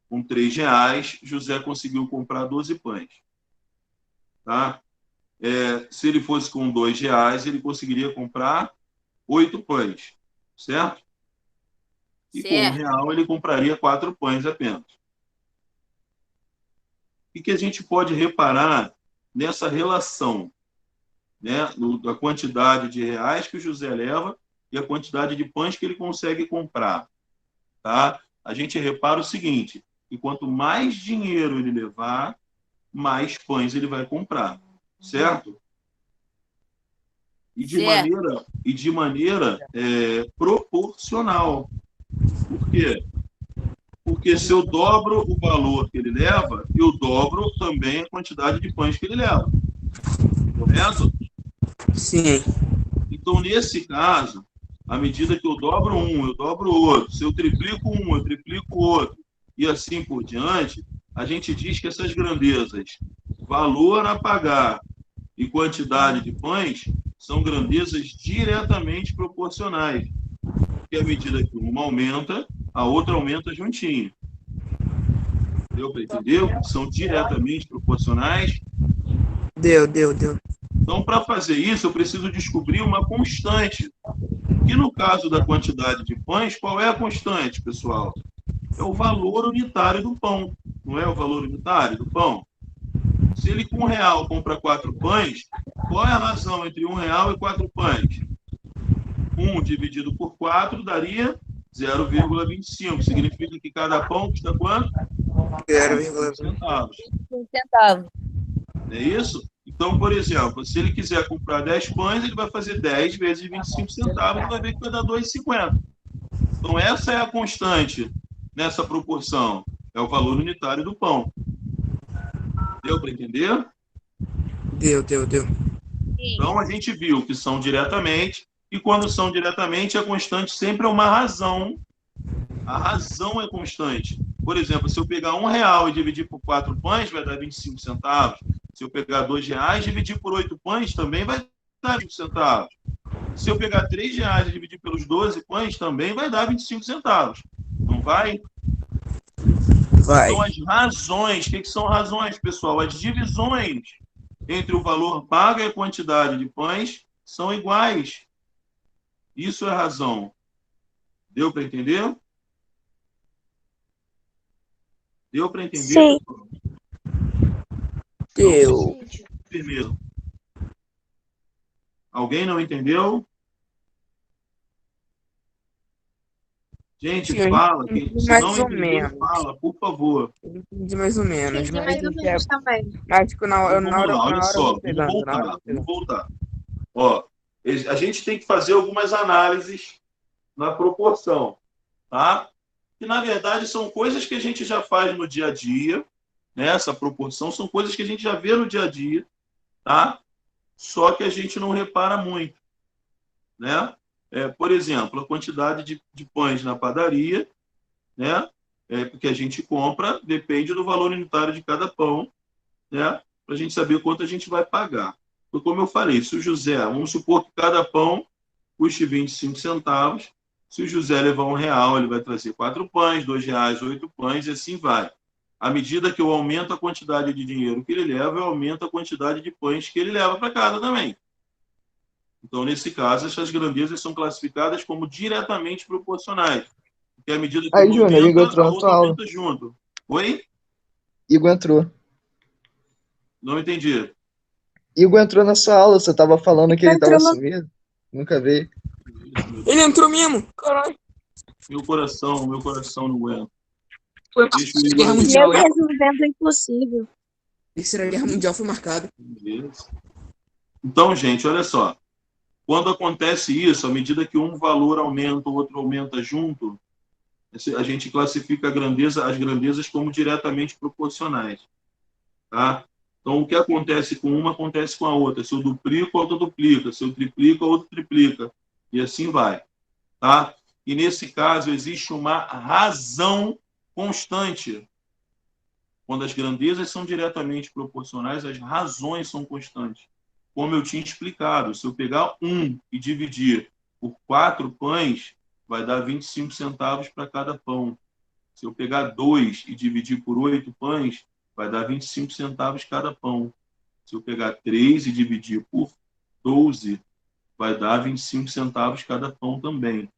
Com R$3, José conseguiu comprar 12 pães. Tá? Se ele fosse com R$2, ele conseguiria comprar 8 pães, certo? E com R$1 ele compraria 4 pães apenas. O que a gente pode reparar nessa relação, né, da quantidade de reais que o José leva e a quantidade de pães que ele consegue comprar? Tá? A gente repara o seguinte, que quanto mais dinheiro ele levar, mais pães ele vai comprar, certo? E de maneira proporcional. Por quê? Porque se eu dobro o valor que ele leva, eu dobro também a quantidade de pães que ele leva. Correto? Sim. Então, nesse caso, à medida que eu dobro um, eu dobro o outro. Se eu triplico um, eu triplico o outro. E assim por diante, a gente diz que essas grandezas, valor a pagar e quantidade de pães, são grandezas diretamente proporcionais. Porque à medida que uma aumenta, a outra aumenta juntinho. Deu para entender? São diretamente proporcionais. Deu. Então, para fazer isso, eu preciso descobrir uma constante. E no caso da quantidade de pães, qual é a constante, pessoal? É o valor unitário do pão. Não é o valor unitário do pão? Se ele com R$1 compra 4 pães, qual é a razão entre R$1 e 4 pães? 1 dividido por 4 daria 0,25. Significa que cada pão custa quanto? 0,25 centavos. Centavos. É isso? Então, por exemplo, se ele quiser comprar 10 pães, ele vai fazer 10 vezes 25 centavos e vai ver que vai dar 2,50. Então, essa é a constante nessa proporção. É o valor unitário do pão. Deu para entender? Deu. Então, a gente viu que são diretamente, e quando são diretamente, a constante sempre é uma razão. A razão é constante. Por exemplo, se eu pegar R$1 e dividir por 4 pães, vai dar 25 centavos. Se eu pegar R$2 e dividir por 8 pães, também vai dar 25 centavos. Se eu pegar R$3 e dividir pelos 12 pães, também vai dar 25 centavos. Não vai? Vai. Então, as razões, o que são razões, pessoal? As divisões entre o valor pago e a quantidade de pães são iguais. Isso é razão. Deu para entender? Deu para entender? Sim. Deu. Firmeza. Alguém não entendeu? Gente, Sim, fala. Se mais não ou entendeu, menos. fala, por favor. Eu entendi mais ou menos. Entendi Mas, mais ou menos também. mas tipo, na hora Então, vamos lá, olha eu só, vou pegando. Na hora eu vou pegando. vamos voltar. Ó, a gente tem que fazer algumas análises na proporção, tá? Que, na verdade, são coisas que a gente já faz no dia a dia, né? Essa proporção são coisas que a gente já vê no dia a dia, tá? Só que a gente não repara muito, né? Por exemplo, a quantidade de pães na padaria, né? Porque a gente compra, depende do valor unitário de cada pão, né? Para a gente saber quanto a gente vai pagar. Então, como eu falei, se o José, vamos supor que cada pão custe 25 centavos, se o José levar R$1, ele vai trazer 4 pães, R$2, 8 pães, e assim vai. À medida que eu aumento a quantidade de dinheiro que ele leva, eu aumento a quantidade de pães que ele leva para casa também. Então, nesse caso, essas grandezas são classificadas como diretamente proporcionais. Porque à medida que Aí, uma Júnior, Igor aumenta, entrou a na outra tua aula. aumenta junto. Oi? Igor entrou. Não entendi. Igor entrou na sua aula, você tava falando que ele tava Entrou no- sumido. Nunca veio. Ele entrou mesmo? Caralho. Meu coração não aguenta. Foi Deixa o a Igor Guerra aqui. Mundial. Eu resolvendo o impossível. Terceira Guerra Mundial foi marcada. Então, gente, olha só. Quando acontece isso, à medida que um valor aumenta, o outro aumenta junto, a gente classifica as grandezas como diretamente proporcionais. Tá? Então, o que acontece com uma, acontece com a outra. Se eu duplico, a outra duplica. Se eu triplico, a outra triplica. E assim vai. Tá? E, nesse caso, existe uma razão constante. Quando as grandezas são diretamente proporcionais, as razões são constantes. Como eu tinha explicado, se eu pegar 1 e dividir por 4 pães, vai dar 25 centavos para cada pão. Se eu pegar 2 e dividir por 8 pães, vai dar 25 centavos cada pão. Se eu pegar 3 e dividir por 12, vai dar 25 centavos cada pão também.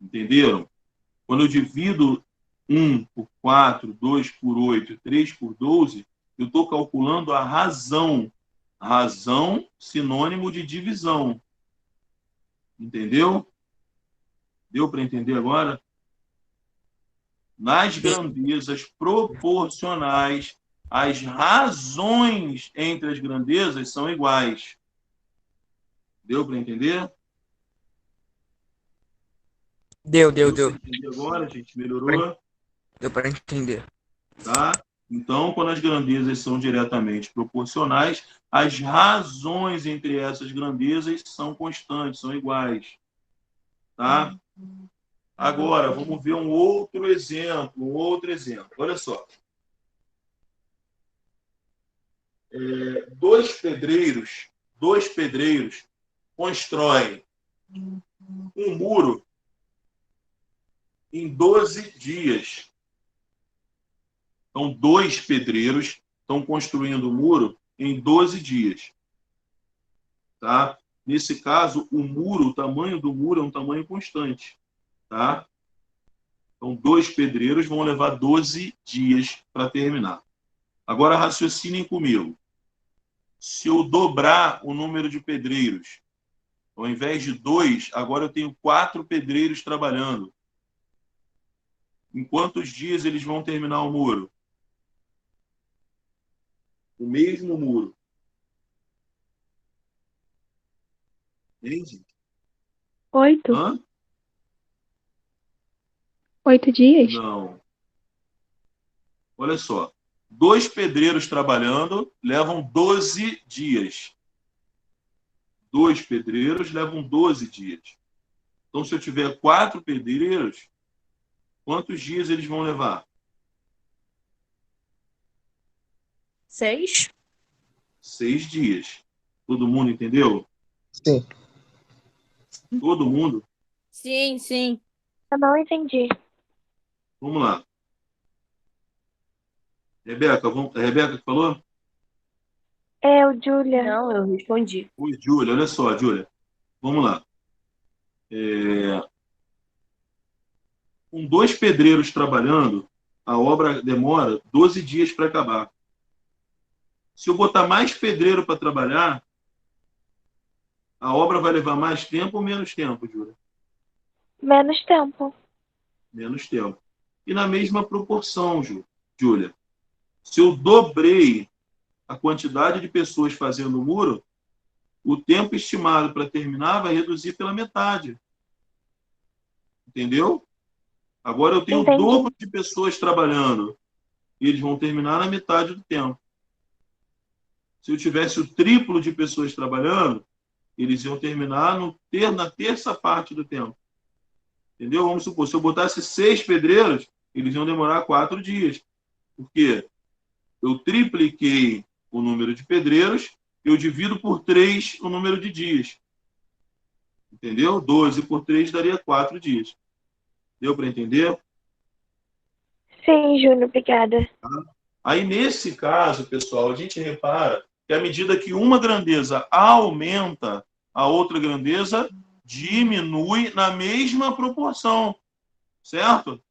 Entenderam? Quando eu divido 1 por 4, 2 por 8, 3 por 12, eu estou calculando a razão. Razão, sinônimo de divisão. Entendeu? Deu para entender agora? Nas grandezas proporcionais, as razões entre as grandezas são iguais. Deu para entender? Deu. Deu para entender agora, gente? Melhorou? Deu para entender. Tá? Então, quando as grandezas são diretamente proporcionais, as razões entre essas grandezas são constantes, são iguais. Tá? Agora, vamos ver um outro exemplo. Olha só. Dois pedreiros constroem um muro em 12 dias. Então, dois pedreiros estão construindo o muro em 12 dias. Tá? Nesse caso, o tamanho do muro é um tamanho constante. Tá? Então, dois pedreiros vão levar 12 dias para terminar. Agora, raciocinem comigo. Se eu dobrar o número de pedreiros, ao invés de 2, agora eu tenho 4 pedreiros trabalhando. Em quantos dias eles vão terminar o muro? O mesmo muro. Entende? 8? Hã? 8 dias? Não. Olha só. 2 pedreiros trabalhando levam 12 dias. 2 pedreiros levam 12 dias. Então, se eu tiver 4 pedreiros, quantos dias eles vão levar? 6. 6 dias. Todo mundo entendeu? Sim. Todo mundo? Sim, sim. Eu não entendi. Vamos lá. Rebeca, Rebeca que falou? O Júlia. Não, eu respondi. Oi, Júlia. Olha só, Júlia. Vamos lá. Com 2 pedreiros trabalhando, a obra demora 12 dias para acabar. Se eu botar mais pedreiro para trabalhar, a obra vai levar mais tempo ou menos tempo, Júlia? Menos tempo. Menos tempo. E na mesma proporção, Júlia. Se eu dobrei a quantidade de pessoas fazendo o muro, o tempo estimado para terminar vai reduzir pela metade. Entendeu? Agora eu tenho o dobro de pessoas trabalhando. E eles vão terminar na metade do tempo. Se eu tivesse o triplo de pessoas trabalhando, eles iam terminar na terça parte do tempo. Entendeu? Vamos supor, se eu botasse 6 pedreiros, eles iam demorar 4 dias. Por quê? Eu tripliquei o número de pedreiros, eu divido por 3 o número de dias. Entendeu? 12 por 3 daria 4 dias. Deu para entender? Sim, Júnior, obrigada. Aí, nesse caso, pessoal, a gente repara que à medida que uma grandeza aumenta, a outra grandeza diminui na mesma proporção. Certo?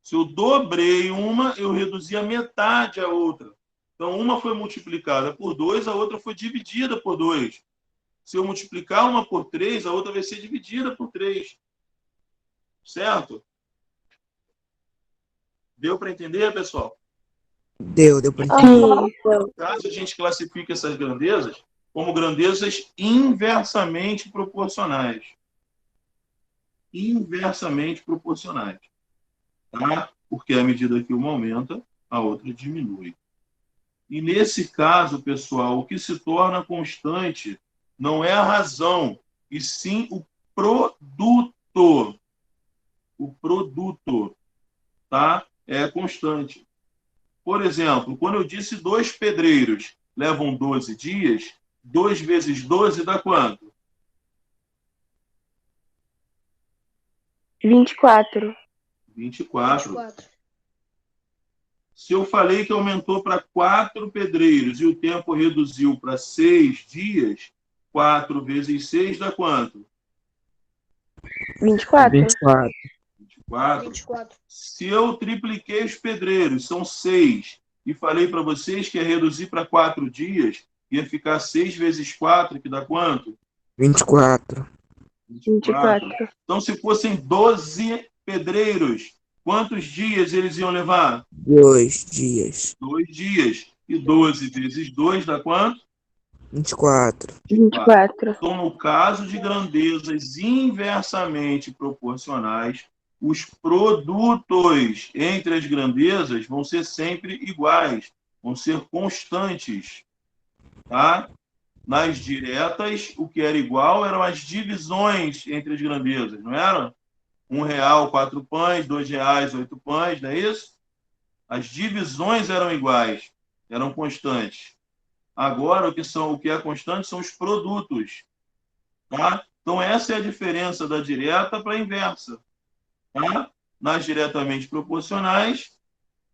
Se eu dobrei uma, eu reduzi a metade a outra. Então, uma foi multiplicada por 2, a outra foi dividida por 2. Se eu multiplicar uma por 3, a outra vai ser dividida por 3. Certo? Deu para entender, pessoal? Deu para entender. No caso, a gente classifica essas grandezas como grandezas inversamente proporcionais. Inversamente proporcionais. Tá? Porque à medida que uma aumenta, a outra diminui. E nesse caso, pessoal, o que se torna constante não é a razão, e sim o produto. O produto, tá? É constante. Por exemplo, quando eu disse 2 pedreiros levam 12 dias, 2 vezes 12 dá quanto? 24. 24. Se eu falei que aumentou para 4 pedreiros e o tempo reduziu para 6 dias, 4 vezes 6 dá quanto? 24. 24. Se eu tripliquei os pedreiros, são 6, e falei para vocês que ia reduzir para 4 dias, ia ficar 6 vezes 4, que dá quanto? 24. 24. Então, se fossem 12 pedreiros, quantos dias eles iam levar? 2 dias. 2 dias. E 12 vezes 2 dá quanto? 24. 24. Então, no caso de grandezas inversamente proporcionais, os produtos entre as grandezas vão ser sempre iguais, vão ser constantes, tá? Nas diretas, o que era igual eram as divisões entre as grandezas, não era? R$1, 4 pães, R$2, 8 pães, não é isso? As divisões eram iguais, eram constantes. Agora, o que é constante são os produtos, tá? Então, essa é a diferença da direta para a inversa, tá? Nas diretamente proporcionais,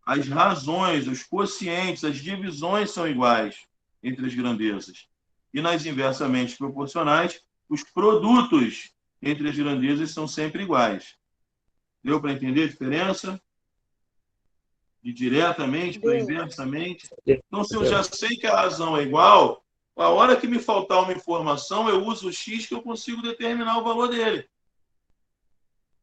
as razões, os quocientes, as divisões são iguais entre as grandezas. E nas inversamente proporcionais, os produtos entre as grandezas são sempre iguais. Deu para entender a diferença? De diretamente para inversamente. Então, se eu já sei que a razão é igual, a hora que me faltar uma informação, eu uso o x que eu consigo determinar o valor dele.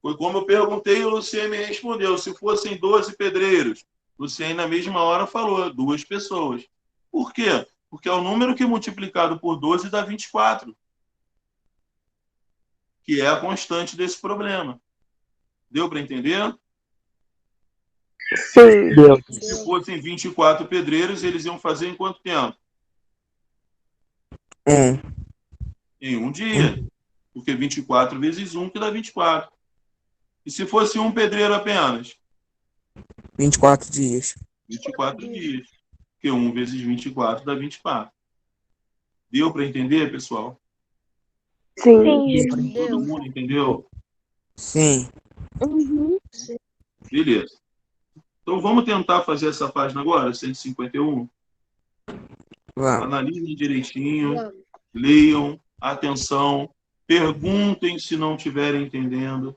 Foi como eu perguntei e o Lucien me respondeu. Se fossem 12 pedreiros, o Lucien na mesma hora falou, 2 pessoas. Por quê? Porque é o número que multiplicado por 12 dá 24, que é a constante desse problema. Deu para entender? Sim. Se fossem 24 pedreiros, eles iam fazer em quanto tempo? Em um dia. Porque 24 vezes 1 que dá 24. E se fosse um pedreiro apenas? 24 dias. 24 dias. Porque 1 vezes 24 dá 24. Deu para entender, pessoal? Sim. Todo mundo entendeu? Sim. Uhum. Beleza. Então vamos tentar fazer essa página agora, 151. Vamos. Analisem direitinho, leiam, atenção, perguntem se não estiverem entendendo,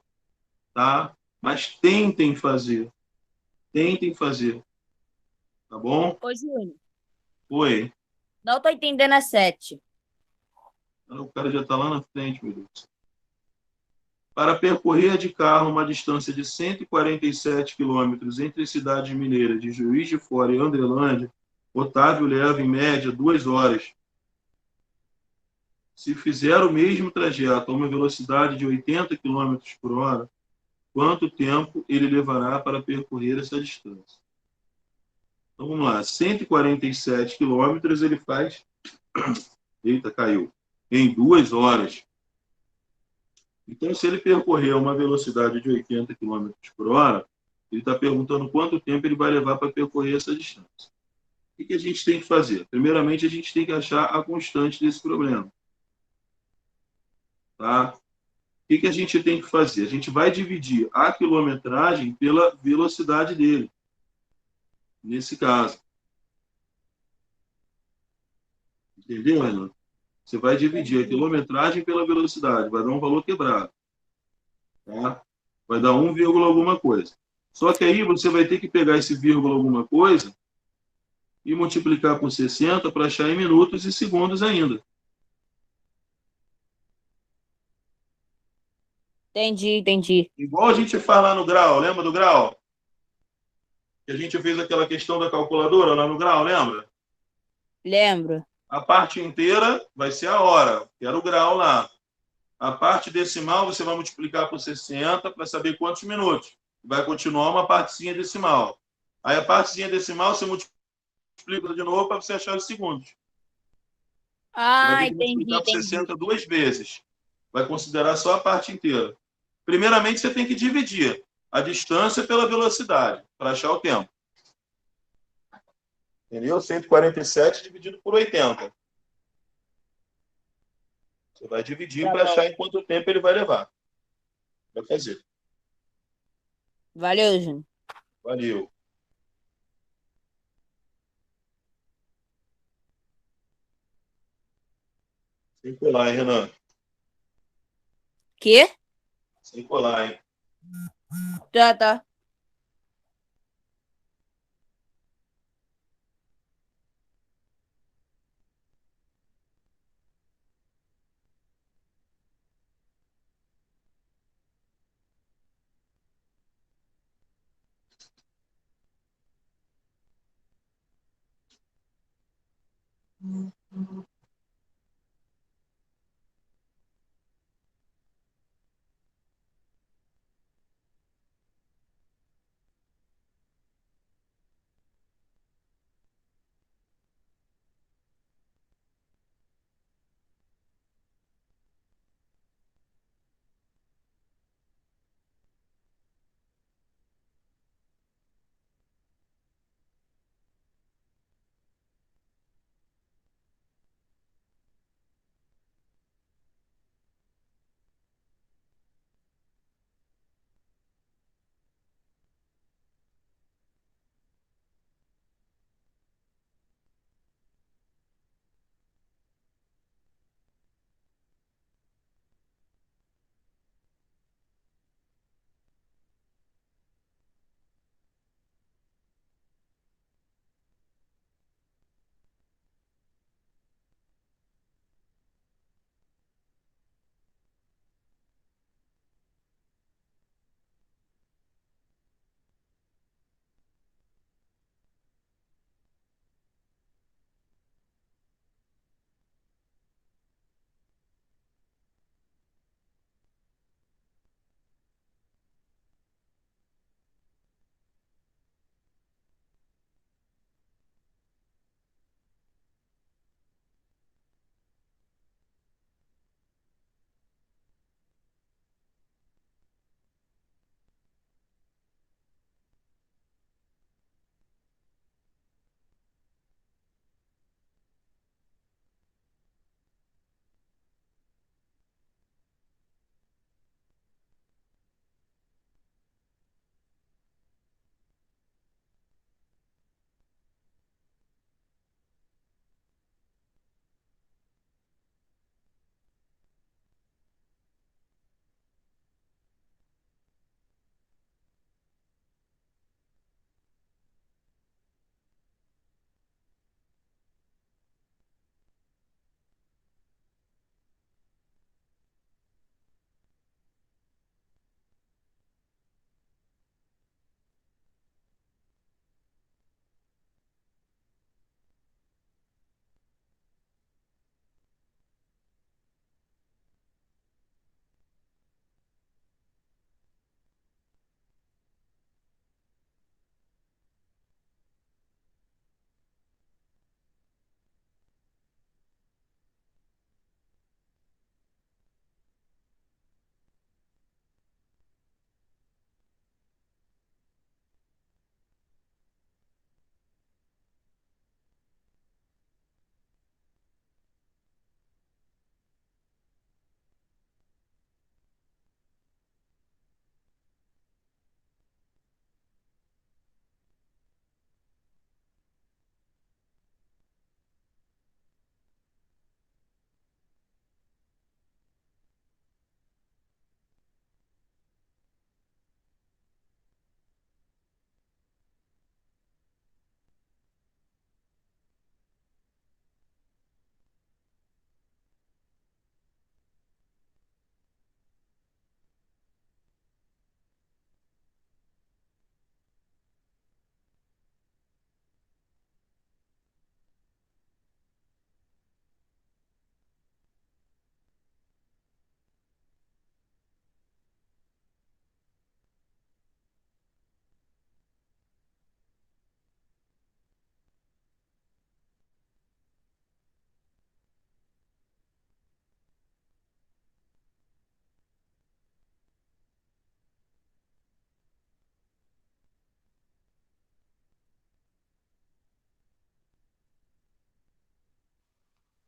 tá? Mas tentem fazer. Tentem fazer. Tá bom? Ô, Júnior, Oi. não tô entendendo a 7. O cara já está lá na frente, meu Deus. Para percorrer de carro uma distância de 147 quilômetros entre as cidades mineiras de Juiz de Fora e Andrelândia, Otávio leva, em média, 2 horas. Se fizer o mesmo trajeto a uma velocidade de 80 km por hora, quanto tempo ele levará para percorrer essa distância? Então, vamos lá. 147 quilômetros ele faz... Eita, caiu. Em 2 horas. Então, se ele percorrer uma velocidade de 80 km por hora, ele está perguntando quanto tempo ele vai levar para percorrer essa distância. O que a gente tem que fazer? Primeiramente, a gente tem que achar a constante desse problema. Tá? O que a gente tem que fazer? A gente vai dividir a quilometragem pela velocidade dele. Nesse caso. Entendeu, Renan? Você vai dividir a quilometragem pela velocidade. Vai dar um valor quebrado. Tá? Vai dar 1, alguma coisa. Só que aí você vai ter que pegar esse vírgula alguma coisa e multiplicar por 60 para achar em minutos e segundos ainda. Entendi. Igual a gente faz lá no grau, lembra do grau? Que a gente fez aquela questão da calculadora lá no grau, lembra? Lembro. A parte inteira vai ser a hora, que era o grau lá. A parte decimal você vai multiplicar por 60 para saber quantos minutos. Vai continuar uma partezinha decimal. Aí a partezinha decimal você multiplica de novo para você achar os segundos. Você vai ter que multiplicar por 60 2 vezes. Vai considerar só a parte inteira. Primeiramente, você tem que dividir a distância pela velocidade, para achar o tempo. Entendeu? 147 dividido por 80. Você vai dividir para achar em quanto tempo ele vai levar. Vai fazer. Valeu, Júnior. Valeu. Sem colar, hein, Renan? Quê? Sem colar, hein? Tá.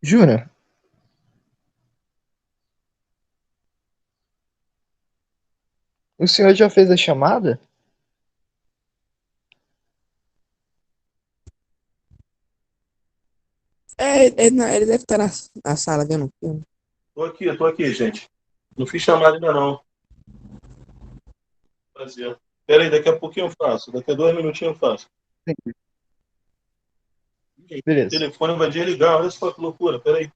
Júnior, o senhor já fez a chamada? Ele deve estar na sala vendo um filme. Tô aqui, gente. Não fiz chamada ainda não. Prazer. Espera aí, daqui a pouquinho eu faço. Daqui a 2 minutinhos eu faço. O Beleza. telefone vai desligar. Olha só que loucura. Espera aí.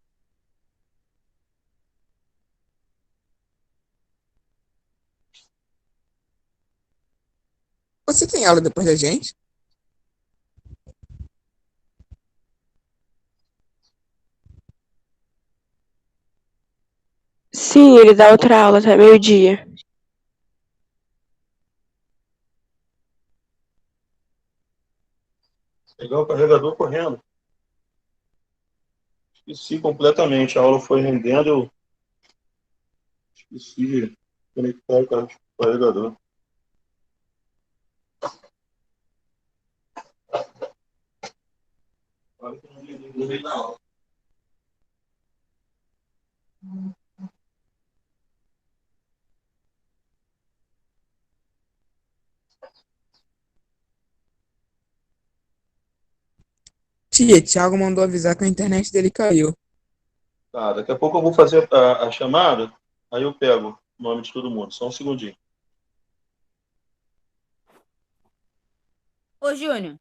Você tem aula depois da gente? Sim, ele dá outra aula até meio-dia. Pegar o carregador correndo. Esqueci completamente. A aula foi rendendo. Eu esqueci de conectar o carregador. Olha que eu não liguei na aula. Tia, Thiago mandou avisar que a internet dele caiu. Tá, daqui a pouco eu vou fazer a chamada. Aí eu pego o nome de todo mundo. Só um segundinho. Ô, Júnior.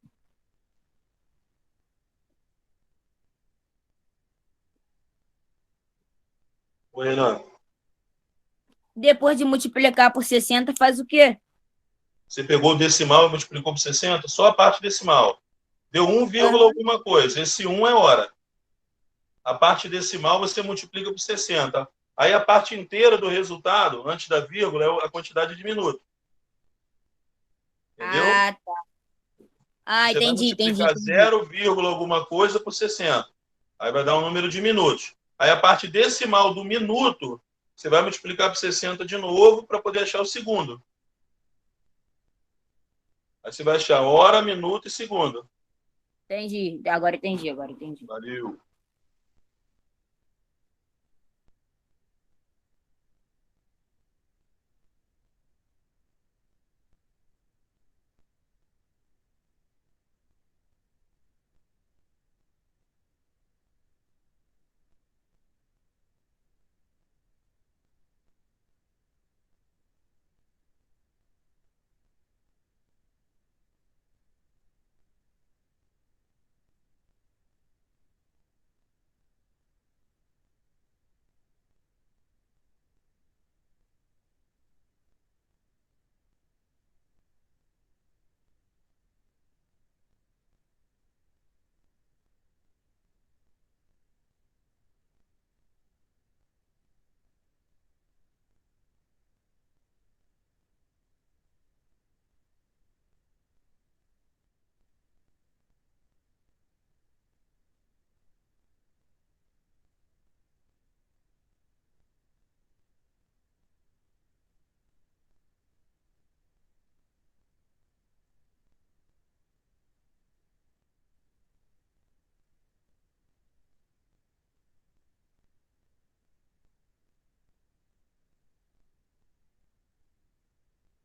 Oi, Renan. Depois de multiplicar por 60, faz o quê? Você pegou o decimal e multiplicou por 60? Só a parte decimal. Deu 1, alguma coisa. Esse 1 é hora. A parte decimal você multiplica por 60. Aí a parte inteira do resultado, antes da vírgula, é a quantidade de minutos. Entendeu? Ah, tá. Ah, Você vai entendi. multiplicar 0, alguma coisa por 60. Aí vai dar um número de minutos. Aí a parte decimal do minuto, você vai multiplicar por 60 de novo para poder achar o segundo. Aí você vai achar hora, minuto e segundo. Entendi. Agora entendi. Valeu.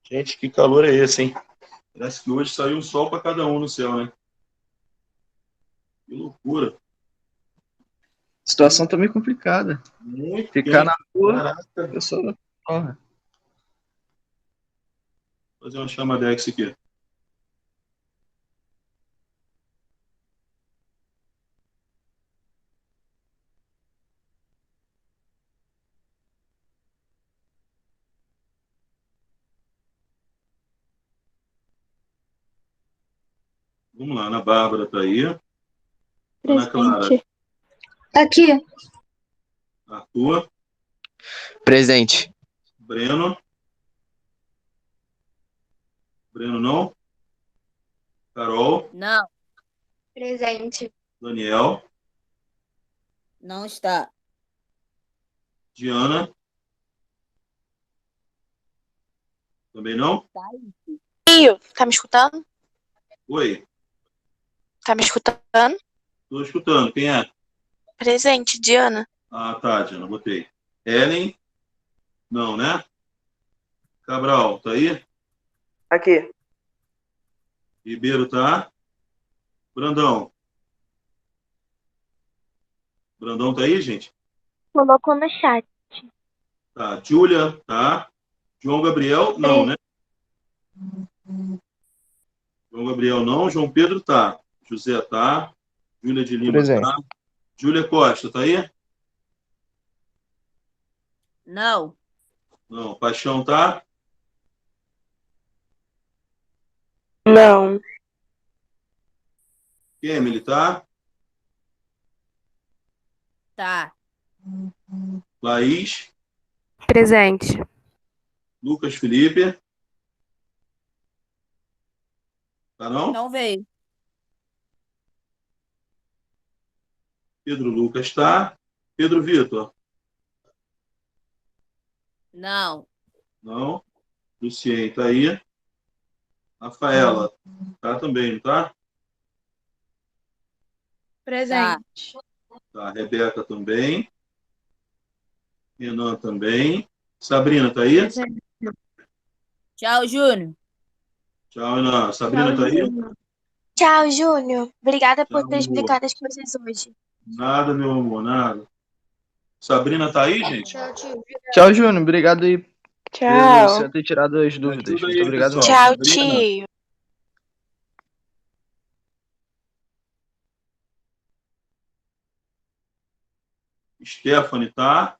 Gente, que calor é esse, hein? Parece que hoje saiu o sol para cada um no céu, né? Que loucura. A situação tá meio complicada. Muito Ficar quente. na rua, Caraca. a pessoa corre. Vou fazer uma chamadex aqui. Vamos lá, Ana Bárbara está aí. Ana Clara. Presente. Aqui. Arthur. Presente. Breno. Breno não. Carol. Não, Presente. Daniel. não está. Diana. Também não? Rio, tá me escutando? Oi. Tá me escutando? Estou escutando. Quem é? Presente, Diana. Ah, tá, Diana, botei. Ellen? Não, né? Cabral, tá aí? Aqui. Ribeiro, tá? Brandão? Brandão tá aí, gente? Colocou no chat. Tá. Júlia, tá? João Gabriel? Não, né? João Gabriel não. João Pedro tá. José tá. Júlia de Lima Presente. tá. Júlia Costa, tá aí? Não. Não. Paixão tá? Não. Emily tá? Tá. Laís? Presente. Lucas Felipe? Tá não? Não veio. Pedro Lucas tá. Pedro Vitor? Não. Não. Lucien tá aí. Rafaela tá também, não tá? Presente. Tá. Rebeca também. Renan também. Sabrina tá aí? Presente. Tchau, Júnior. Tchau, Renan. Sabrina tá aí? Tchau, Júnior. Obrigada por Tchau, ter amor. explicado as coisas hoje. Nada, meu amor, nada. Sabrina tá aí, gente? Tchau, tio. Tchau, Júnior. Obrigado aí por Tchau. você ter tirado as Me dúvidas. ajuda Muito aí, obrigado pessoal. mesmo. Tchau, Sabrina. tio. Stephanie tá?